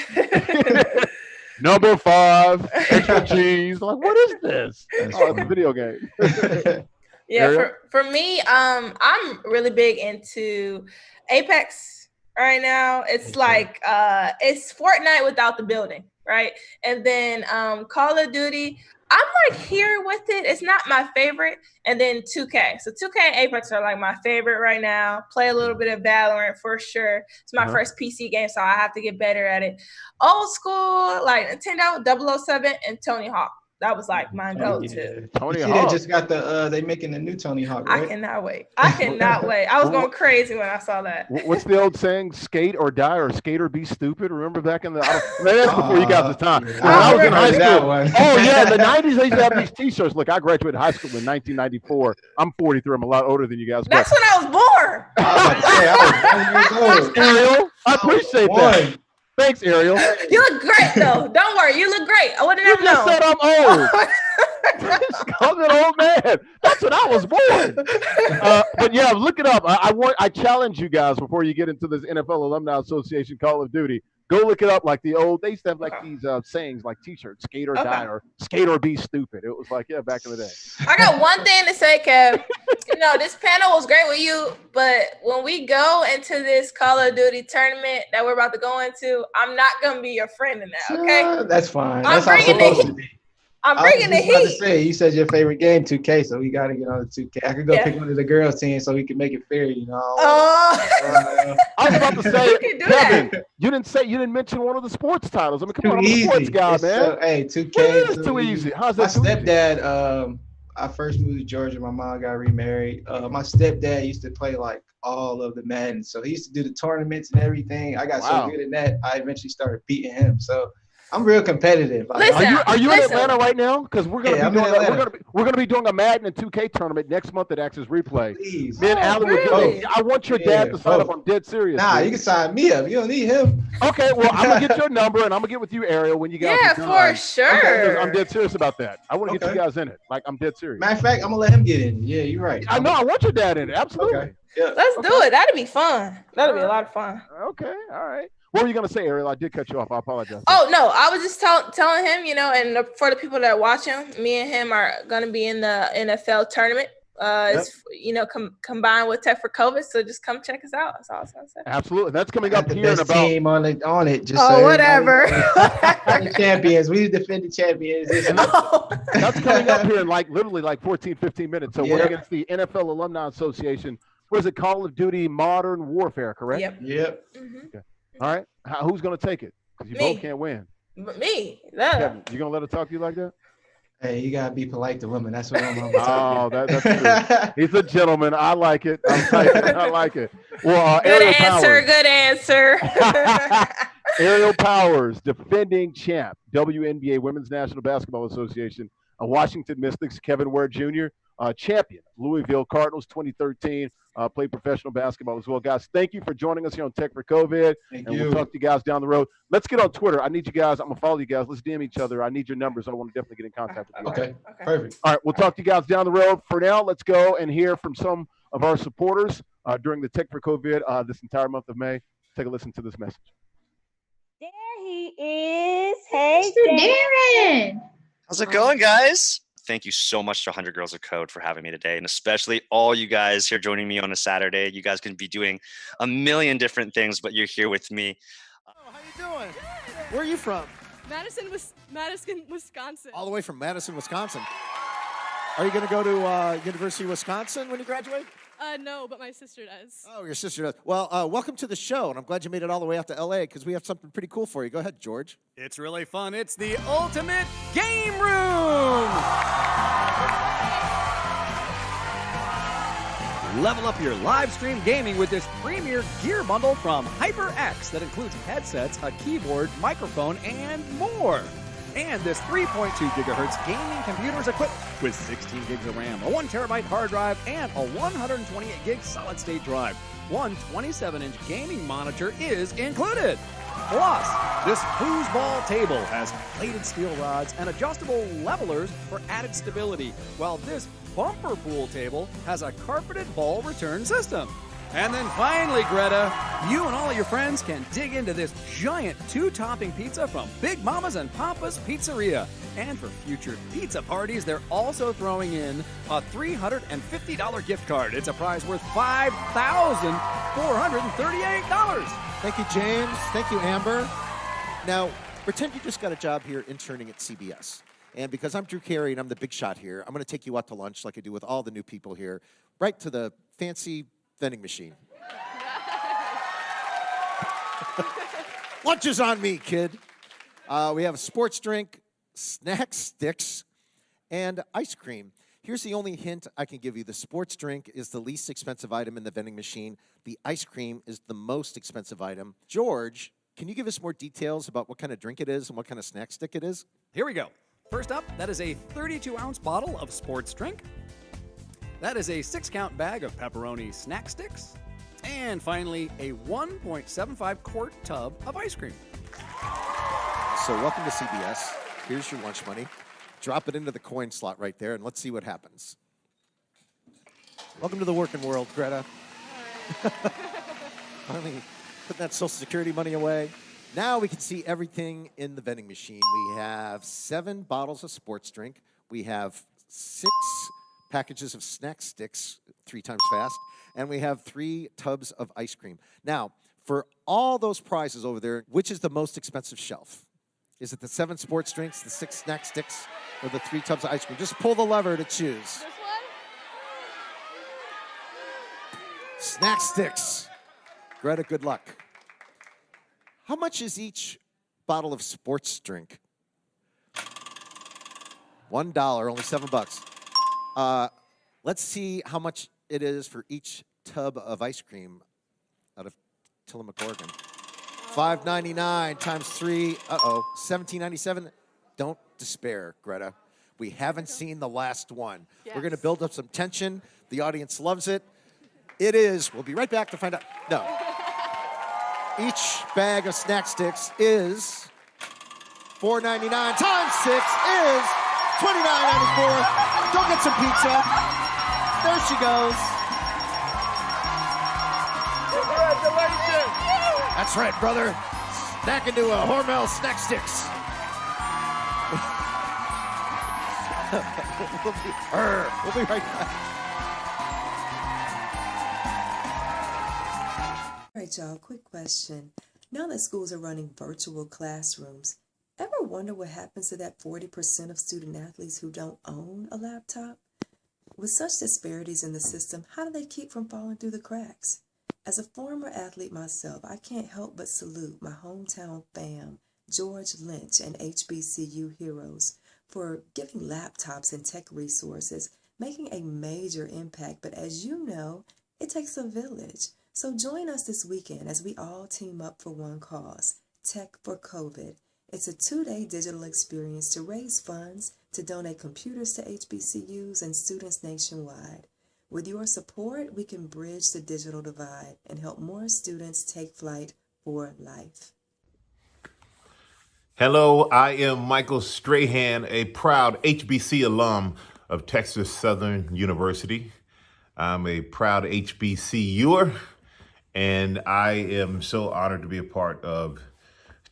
Number 5, extra cheese. I'm like, what is this? It's a video game. Yeah, for me, I'm really big into Apex right now. It's like it's Fortnite without the building, right? And then Call of Duty, I'm like here with it. It's not my favorite. And then 2K. So 2K and Apex are like my favorite right now. Play a little bit of Valorant for sure. It's my first PC game, so I have to get better at it. Old school, like Nintendo 007 and Tony Hawk. That was like my go-to. Tony Hawk. They just got they making a new Tony Hawk, right? I cannot wait. I was going crazy when I saw that. What's the old saying? Skate or die, or skate or be stupid. Remember back in that's before you guys' time. When I was in high school. Oh yeah, in the 90s they used to have these T-shirts. Look, I graduated high school in 1994. I'm 43. I'm a lot older than you guys. That's when I was born. Ariel, I appreciate that. Thanks, Ariel. You look great, though. Don't worry. You look great. I wouldn't have known. You just said I'm old. Call me an old man. That's when I was born. But yeah, look it up. I challenge you guys before you get into this NFL Alumni Association Call of Duty. Go look it up. Like they used to have like these sayings like T-shirts, skate or die, or skate or be stupid. It was like, yeah, back in the day. I got one thing to say, Kev. This panel was great with you, but when we go into this Call of Duty tournament that we're about to go into, I'm not gonna be your friend in that. Okay? That's fine. I'm That's how it's supposed to be. I'm I was bringing the just about to heat. say, you said your favorite game, 2K, so we got to get on the 2K. I could go Yeah. pick one of the girls' team so we can make it fair, you know. Oh. I was about to say, can do Kevin, that. you didn't mention one of the sports titles. I mean, come Too on, I'm a sports easy. guy, It's man. so, hey, 2K What is too easy? How's My that too easy? stepdad, I first moved to Georgia. My mom got remarried. My stepdad used to play like all of the Madden, so he used to do the tournaments and everything. I got Wow. so good at that, I eventually started beating him. So I'm real competitive. Like, Listen, Are you in listen. Atlanta right now? Because we're gonna Yeah, be I'm in doing Atlanta. we're gonna be doing a Madden and 2K tournament next month at Access Replay. Please. Me and Oh, Alan really? I want your Yeah, dad to sign up. both. I'm dead serious. Nah, dude. you can sign me up. You don't need him. Okay, well, I'm gonna get your number and I'm gonna get with you, Ariel, when you guys Yeah, are done. for sure. I'm dead serious about that. I want to get Okay. you guys in it. Like, I'm dead serious. Matter of fact, I'm gonna let him get in. Yeah, you're right. I know. I want your dad in it. Absolutely. Okay. Yeah. Let's do it. That'd be fun. That'd be a lot of fun. Okay. All right. What were you gonna say, Ariel? I did cut you off. I apologize. Oh no, I was just telling him, and for the people that watch him, me and him are gonna be in the NFL tournament. It's combined with Tech4COVID, so just come check us out. That's all I was gonna say. Absolutely. That's coming Got up the here in best about. team on it. Just Oh, so whatever. the champions. We defending champions. That's coming up here in literally 14, 15 minutes. So we're Yep. against the NFL Alumni Association. What is it? Call of Duty Modern Warfare, correct? Yep. Yep. Okay. All right. Who's gonna take it? Because you Me. both can't win. Me. Yeah. Kevin, you gonna let her talk to you like that? Hey, you gotta be polite to women. That's what I'm Oh, that's true. He's a gentleman. I like it. I like it. Well, Good Ariel answer. Powers. Good answer. Ariel Powers, defending champ, WNBA Women's National Basketball Association, Washington Mystics, Kevin Ware Jr., champion, Louisville Cardinals 2013, played professional basketball as well. Guys, thank you for joining us here on Tech4COVID, and we'll talk to you guys down the road. Let's get on Twitter. I need you guys. I'm going to follow you guys. Let's DM each other. I need your numbers. I want to definitely get in contact with you. Okay. Perfect. All right, we'll talk to you guys down the road. For now, let's go and hear from some of our supporters during the Tech4COVID this entire month of May. Take a listen to this message. There he is. Hey, Darren. How's it going, guys? Thank you so much to 100 Girls of Code for having me today, and especially all you guys here joining me on a Saturday. You guys can be doing a million different things, but you're here with me. How you doing? Where are you from? Madison, Wisconsin. All the way from Madison, Wisconsin. Are you going to go to University of Wisconsin when you graduate? No, but my sister does. Oh, your sister does. Well, welcome to the show, and I'm glad you made it all the way out to L.A. because we have something pretty cool for you. Go ahead, George. It's really fun. It's the ultimate game room. Level up your live stream gaming with this premier gear bundle from HyperX that includes headsets, a keyboard, microphone, and more. And this 3.2 gigahertz gaming computer is equipped with 16 gigs of RAM, a 1 terabyte hard drive, and a 128 gig solid state drive. One 27-inch gaming monitor is included. Plus, this foosball table has plated steel rods and adjustable levelers for added stability, while this bumper pool table has a carpeted ball return system. And then finally, Greta, you and all of your friends can dig into this giant 2-topping pizza from Big Mama's and Papa's Pizzeria. And for future pizza parties, they're also throwing in a $350 gift card. It's a prize worth $5,438. Thank you, James. Thank you, Amber. Now, pretend you just got a job here interning at CBS. And because I'm Drew Carey and I'm the big shot here, I'm going to take you out to lunch like I do with all the new people here, right to the fancy vending machine. Lunch is on me, kid. We have a sports drink, snack sticks, and ice cream. Here's the only hint I can give you. The sports drink is the least expensive item in the vending machine. The ice cream is the most expensive item. George, can you give us more details about what kind of drink it is and what kind of snack stick it is? Here we go. First up, that is a 32-ounce bottle of sports drink. That is a 6-count bag of pepperoni snack sticks. And finally, a 1.75 quart tub of ice cream. So welcome to CBS. Here's your lunch money. Drop it into the coin slot right there, and let's see what happens. Welcome to the working world, Greta. Finally, put that Social Security money away. Now we can see everything in the vending machine. We have 7 bottles of sports drink. We have 6 packages of snack sticks, 3 times fast, and we have 3 tubs of ice cream. Now, for all those prizes over there, which is the most expensive shelf? Is it the 7 sports drinks, the 6 snack sticks, or the 3 tubs of ice cream? Just pull the lever to choose. Snack sticks. Greta, good luck. How much is each bottle of sports drink? $1, only $7. Let's see how much it is for each tub of ice cream out of Tillamook, Oregon. $5.99 times 3. $17.97. Don't despair, Greta. We haven't seen the last one. Yes. We're going to build up some tension. The audience loves it. It is. We'll be right back to find out. No. Each bag of snack sticks is $4.99 times 6 is $29.94. Go get some pizza. There she goes. Congratulations! That's right, brother. Snack into a Hormel snack sticks. We'll be right back. All right, y'all, quick question. Now that schools are running virtual classrooms, ever wonder what happens to that 40% of student athletes who don't own a laptop? With such disparities in the system, how do they keep from falling through the cracks? As a former athlete myself, I can't help but salute my hometown fam, George Lynch and HBCU heroes, for giving laptops and tech resources, making a major impact. But as you know, it takes a village. So join us this weekend as we all team up for one cause, TECH4COVID. It's a 2-day digital experience to raise funds to donate computers to HBCUs and students nationwide. With your support, we can bridge the digital divide and help more students take flight for life. Hello, I am Michael Strahan, a proud HBC alum of Texas Southern University. I'm a proud HBCUer, and I am so honored to be a part of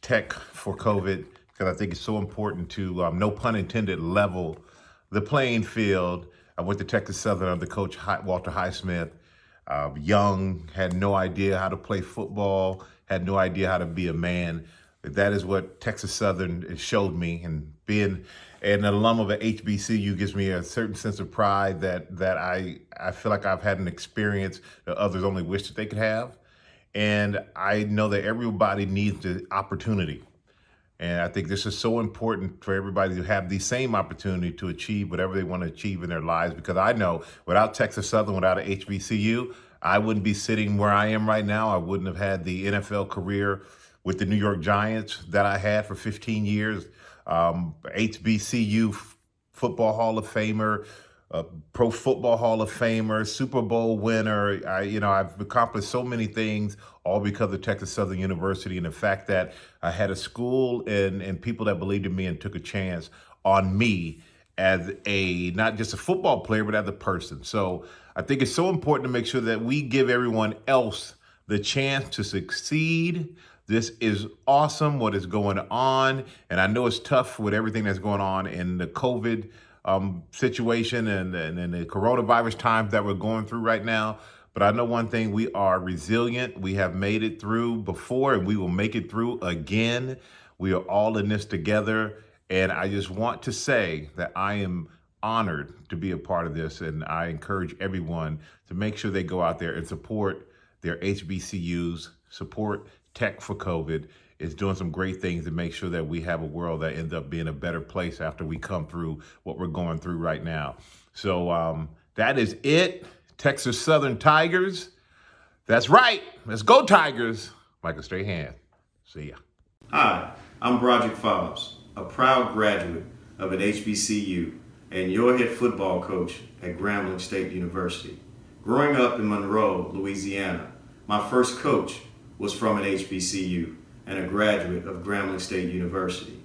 TECH4COVID because I think it's so important to, no pun intended, level the playing field. I went to Texas Southern under Coach Walter Highsmith. Young, had no idea how to play football, had no idea how to be a man. That is what Texas Southern showed me, and being an alum of an HBCU gives me a certain sense of pride that I feel like I've had an experience that others only wish that they could have. And I know that everybody needs the opportunity. And I think this is so important for everybody to have the same opportunity to achieve whatever they want to achieve in their lives, because I know without Texas Southern, without an HBCU, I wouldn't be sitting where I am right now. I wouldn't have had the NFL career with the New York Giants that I had for 15 years, HBCU Football Hall of Famer, Pro Football Hall of Famer, Super Bowl winner. I've accomplished so many things, all because of Texas Southern University and the fact that I had a school and people that believed in me and took a chance on me as not just a football player, but as a person. So I think it's so important to make sure that we give everyone else the chance to succeed. This is awesome what is going on. And I know it's tough with everything that's going on in the COVID situation and the coronavirus times that we're going through right now. But I know one thing, we are resilient. We have made it through before, and we will make it through again. We are all in this together. And I just want to say that I am honored to be a part of this. And I encourage everyone to make sure they go out there and support their HBCUs, support TECH4COVID. Is doing some great things to make sure that we have a world that ends up being a better place after we come through what we're going through right now. So that is it. Texas Southern Tigers. That's right. Let's go Tigers. Michael Strahan. See ya. Hi, I'm Broderick Fobbs, a proud graduate of an HBCU and your head football coach at Grambling State University. Growing up in Monroe, Louisiana, my first coach was from an HBCU and a graduate of Grambling State University.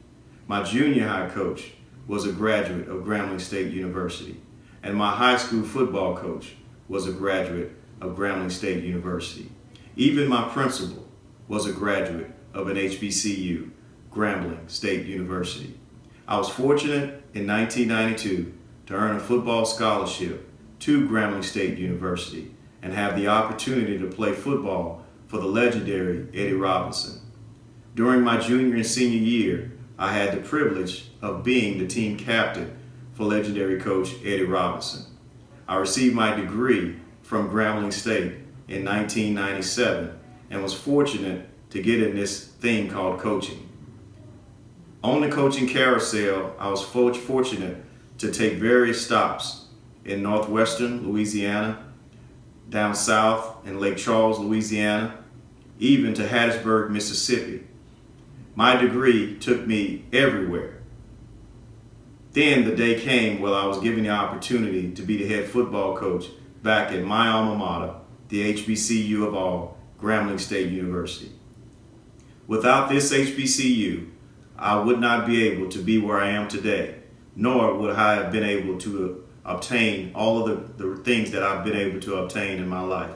My junior high coach was a graduate of Grambling State University, and my high school football coach was a graduate of Grambling State University. Even my principal was a graduate of an HBCU, Grambling State University. I was fortunate in 1992 to earn a football scholarship to Grambling State University and have the opportunity to play football for the legendary Eddie Robinson. During my junior and senior year, I had the privilege of being the team captain for legendary coach Eddie Robinson. I received my degree from Grambling State in 1997 and was fortunate to get in this thing called coaching. On the coaching carousel, I was fortunate to take various stops in northwestern Louisiana, down south in Lake Charles, Louisiana, even to Hattiesburg, Mississippi. My degree took me everywhere. Then the day came where I was given the opportunity to be the head football coach back at my alma mater, the HBCU of all, Grambling State University. Without this HBCU, I would not be able to be where I am today, nor would I have been able to obtain all of the things that I've been able to obtain in my life.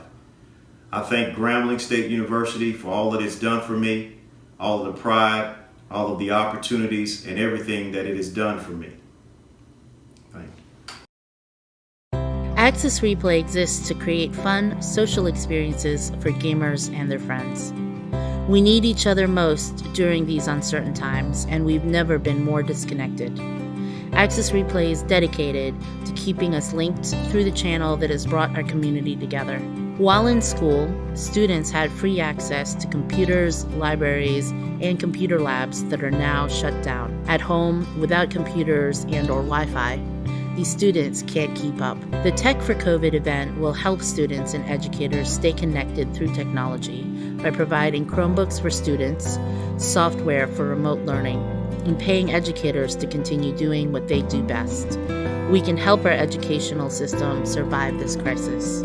I thank Grambling State University for all that it's done for me, all of the pride, all of the opportunities, and everything that it has done for me. Thank you. Access Replay exists to create fun, social experiences for gamers and their friends. We need each other most during these uncertain times, and we've never been more disconnected. Access Replay is dedicated to keeping us linked through the channel that has brought our community together. While in school, students had free access to computers, libraries, and computer labs that are now shut down. At home, without computers and/or Wi-Fi, these students can't keep up. The TECH4COVID event will help students and educators stay connected through technology by providing Chromebooks for students, software for remote learning, and paying educators to continue doing what they do best. We can help our educational system survive this crisis.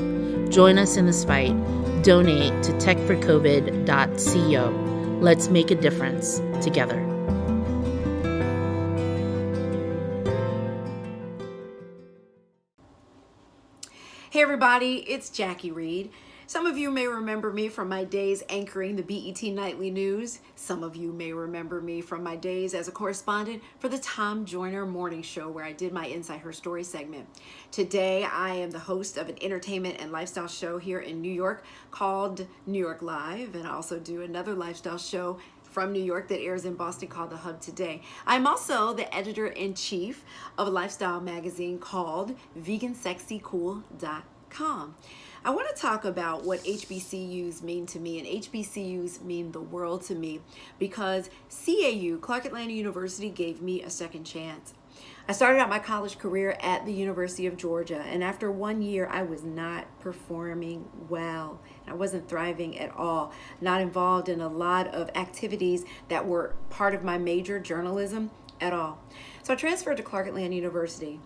Join us in this fight. Donate to tech4covid.co. Let's make a difference together. Hey everybody, it's Jackie Reed. Some of you may remember me from my days anchoring the BET Nightly News. Some of you may remember me from my days as a correspondent for the Tom Joyner Morning Show, where I did my Inside Her Story segment. Today, I am the host of an entertainment and lifestyle show here in New York called New York Live, and I also do another lifestyle show from New York that airs in Boston called The Hub Today. I'm also the editor-in-chief of a lifestyle magazine called vegansexycool.com. I want to talk about what HBCUs mean to me, and HBCUs mean the world to me because CAU, Clark Atlanta University, gave me a second chance. I started out my college career at the University of Georgia, and after 1 year, I was not performing well. I wasn't thriving at all, not involved in a lot of activities that were part of my major, journalism, at all. So I transferred to Clark Atlanta University,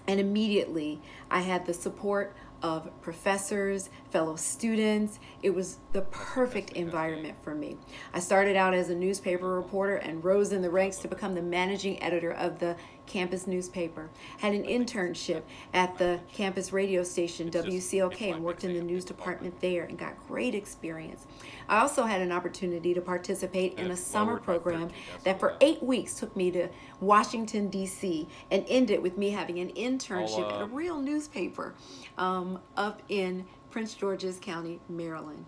and immediately I had the support of professors, fellow students. It was the perfect environment for me. I started out as a newspaper reporter and rose in the ranks to become the managing editor of the campus newspaper. Had an internship at the campus radio station WCLK and worked in the news department there and got great experience. I also had an opportunity to participate in a summer program that for 8 weeks took me to Washington, D.C. and ended with me having an internship at a real newspaper up in Prince George's County, Maryland.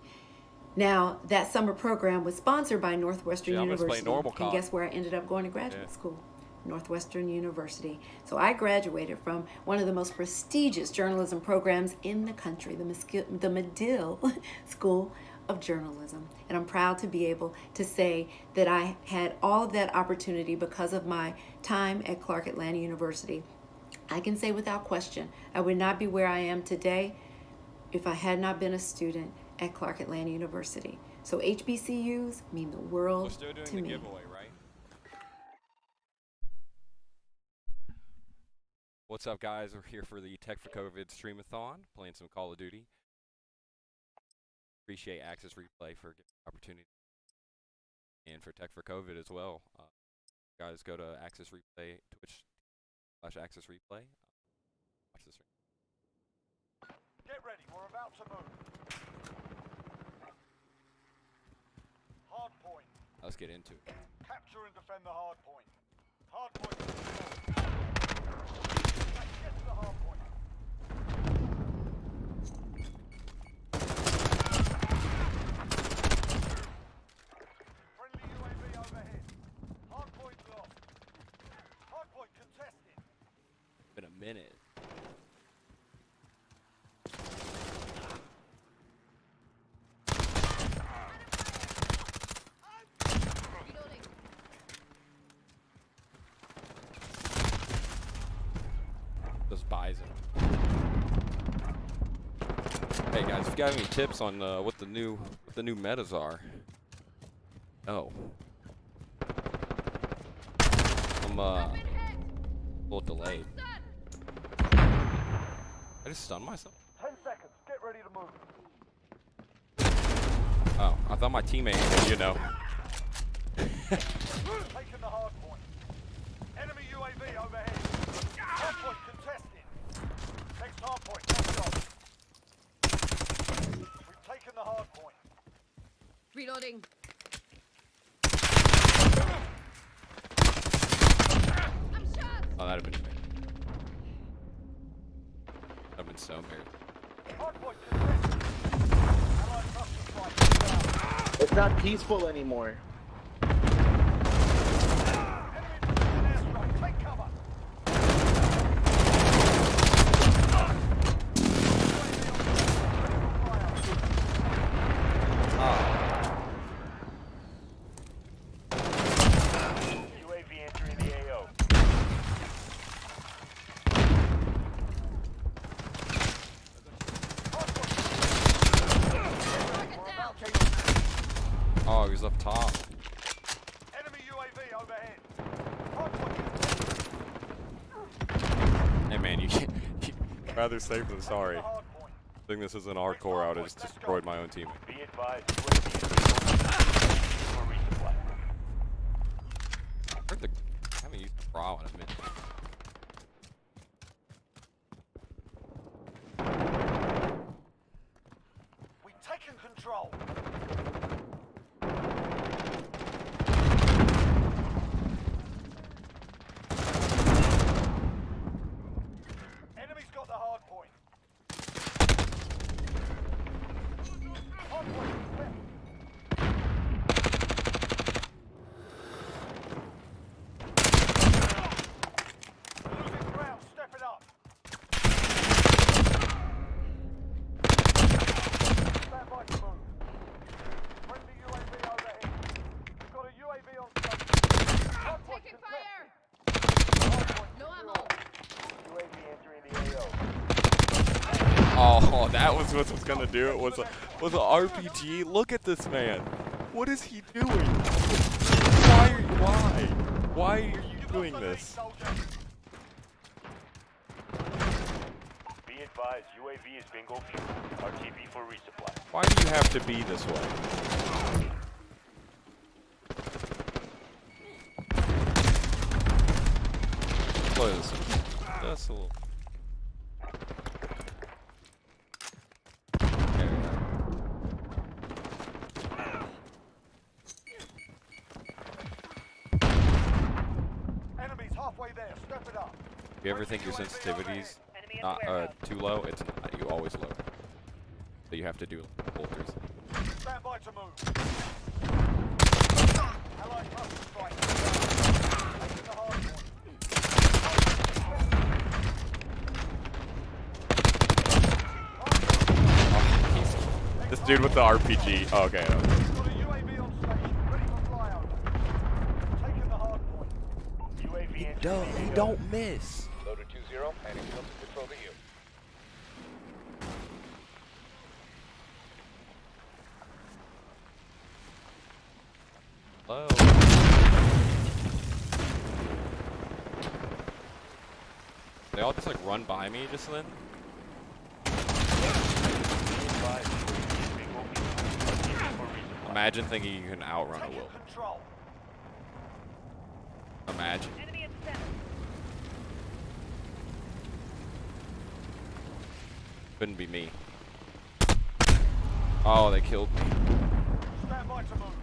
Now, that summer program was sponsored by Northwestern University. And guess where I ended up going to graduate school? Northwestern University. So I graduated from one of the most prestigious journalism programs in the country, the Medill School of Journalism. And I'm proud to be able to say that I had all of that opportunity because of my time at Clark Atlanta University. I can say without question, I would not be where I am today if I had not been a student at Clark Atlanta University. So HBCUs mean the world to me. What's up, guys? We're here for the TECH4COVID Stream-A-Thon, playing some Call of Duty. Appreciate Access Replay for giving the opportunity, and for TECH4COVID as well. Guys, go to Access Replay, Twitch/Access Replay. Watch the stream. Get ready, we're about to move. Hard point. Let's get into it. Capture and defend the hard point. Hard point. Let's get to the hard point. Friendly UAV overhead. Hard point low. minute. Just buys him. Hey guys, if you got any tips on what the new metas are? Oh. I'm a little delayed. I just stunned myself. 10 seconds. Get ready to move. Oh, I thought my teammate, you know. Taking the hard point. Enemy UAV overhead. Hard point contested. Next hard point. Let's go. We've taken the hard point. Reloading. Oh, that'd have been fair. That'd have been so fair. Hard point contested. Allied cluster strike down. It's not peaceful anymore. Take cover. UAV entering the AO. Oh, he was up top. Enemy UAV overhead. Hey man, you can't. Rather safe than sorry. I think this is an hardcore out. I just destroyed my own team. Be advised, UAV for resupply. I heard I haven't used the bra in a minute. We've taken control. Enemy's got the hard point. Hard point left. Losing ground, step it up. Stand by to move. Friendly UAV overhead. We've got a UAV on station. Hard point contested. Hard point secure. UAV entering the AO. Oh, that was what was gonna do it. Was an RPG. Look at this man. What is he doing? Why are you doing this? Be advised, UAV is bingo fuel. RTB for resupply. Why do you have to be this way? Play this. That's a little. There we go. Enemies halfway there, step it up. If you ever think your sensitivity's not too low, it's not. You always lower. So you have to do bolters. Stand by to move. Allied cluster strike. Taking the hard point. This dude with the RPG. Oh, okay. Got a UAV on station, ready for flyover. Taking the hard point. UAV entering He don't miss. Loader 2-0, heading to control to you. Hello. They all just like run by me just then. Imagine thinking you can outrun a wolf. Imagine. Couldn't be me. Oh, they killed me. Stand by to move.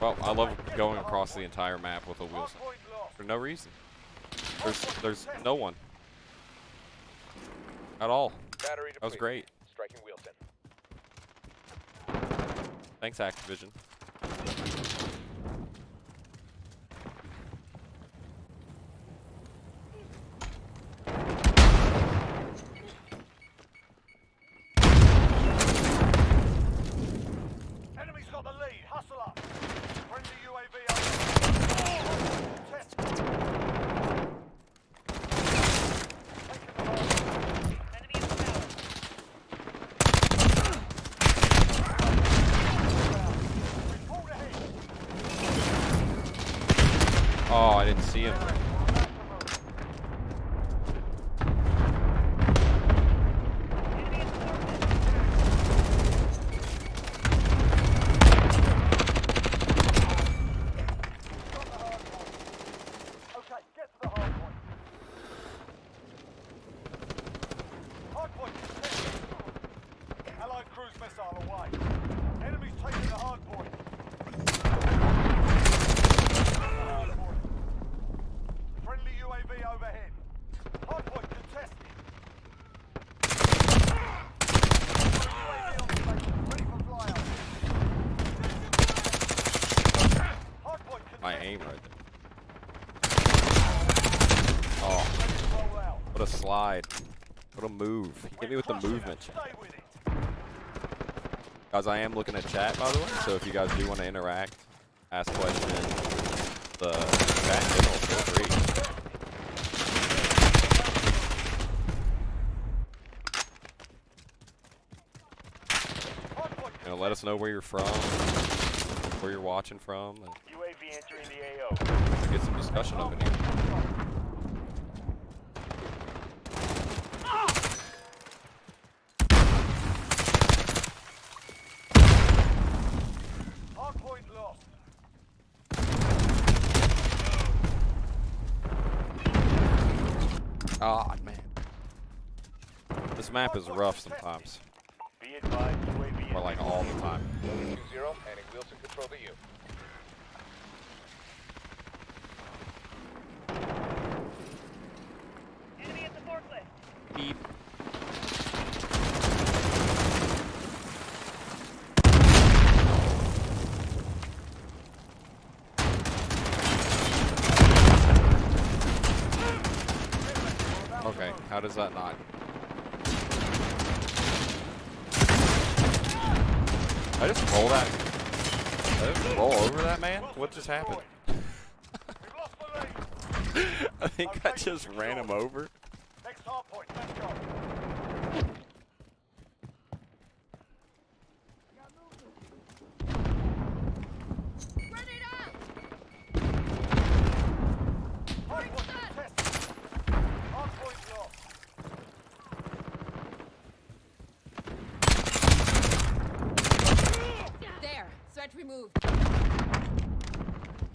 Well, I love going across the entire map with a wheel set for no reason. There's no one at all. That was great. Striking Wheelson. Thanks, Activision. Enemy's got the lead. Hustle up. Friendly UAV over. Test. Oh, I didn't see him. Okay, get to the hard point. Hard point contested. Allied cruise missile away. Enemy's taking the hard point. Friendly UAV overhead. Hard point contested. UAV on station, ready for flyover. Hard point contested. My aim right there. Oh, what a slide. What a move. He hit me with the movement. Guys, I am looking at chat, by the way, so if you guys do want to interact, ask questions, the chat channel, feel free. You know, let us know where you're from, where you're watching from, and UAV entering the AO. get some discussion up in here. Hard point lost. Ah, man. This map is rough sometimes. Be advised, UAV Or like all the time. 20, and Wilson control the U. Enemy at the forklift. Beep. Okay, how does that not? I just roll that. Did I just roll over that man? What just happened? I think I just ran him over. Next hard point, let's go. Hard point contested. Hard point lost. There. Threat removed.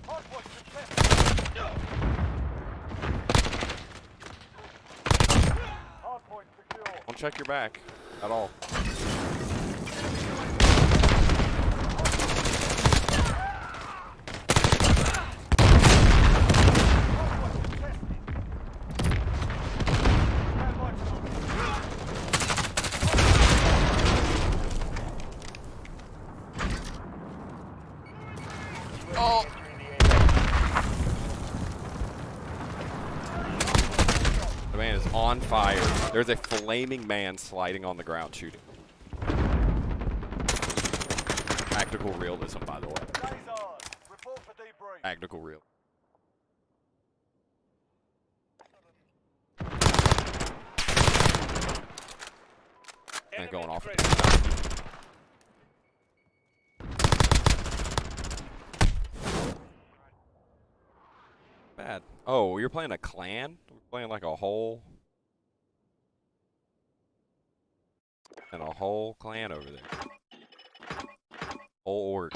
Hard point contested. Hard point secure. Don't check your back at all. Oh. The man is on fire. There's a flaming man sliding on the ground shooting. Practical realism, by the way. Report for debrief. Practical real. Man going off. Bad. Oh, you're playing a clan? We're playing like a whole and a whole clan over there. Whole org.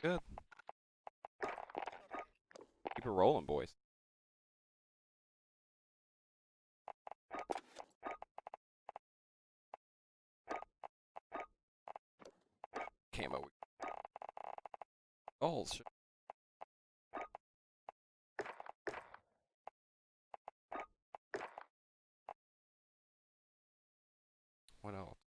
Good. Keep it rolling, boys. results. What else?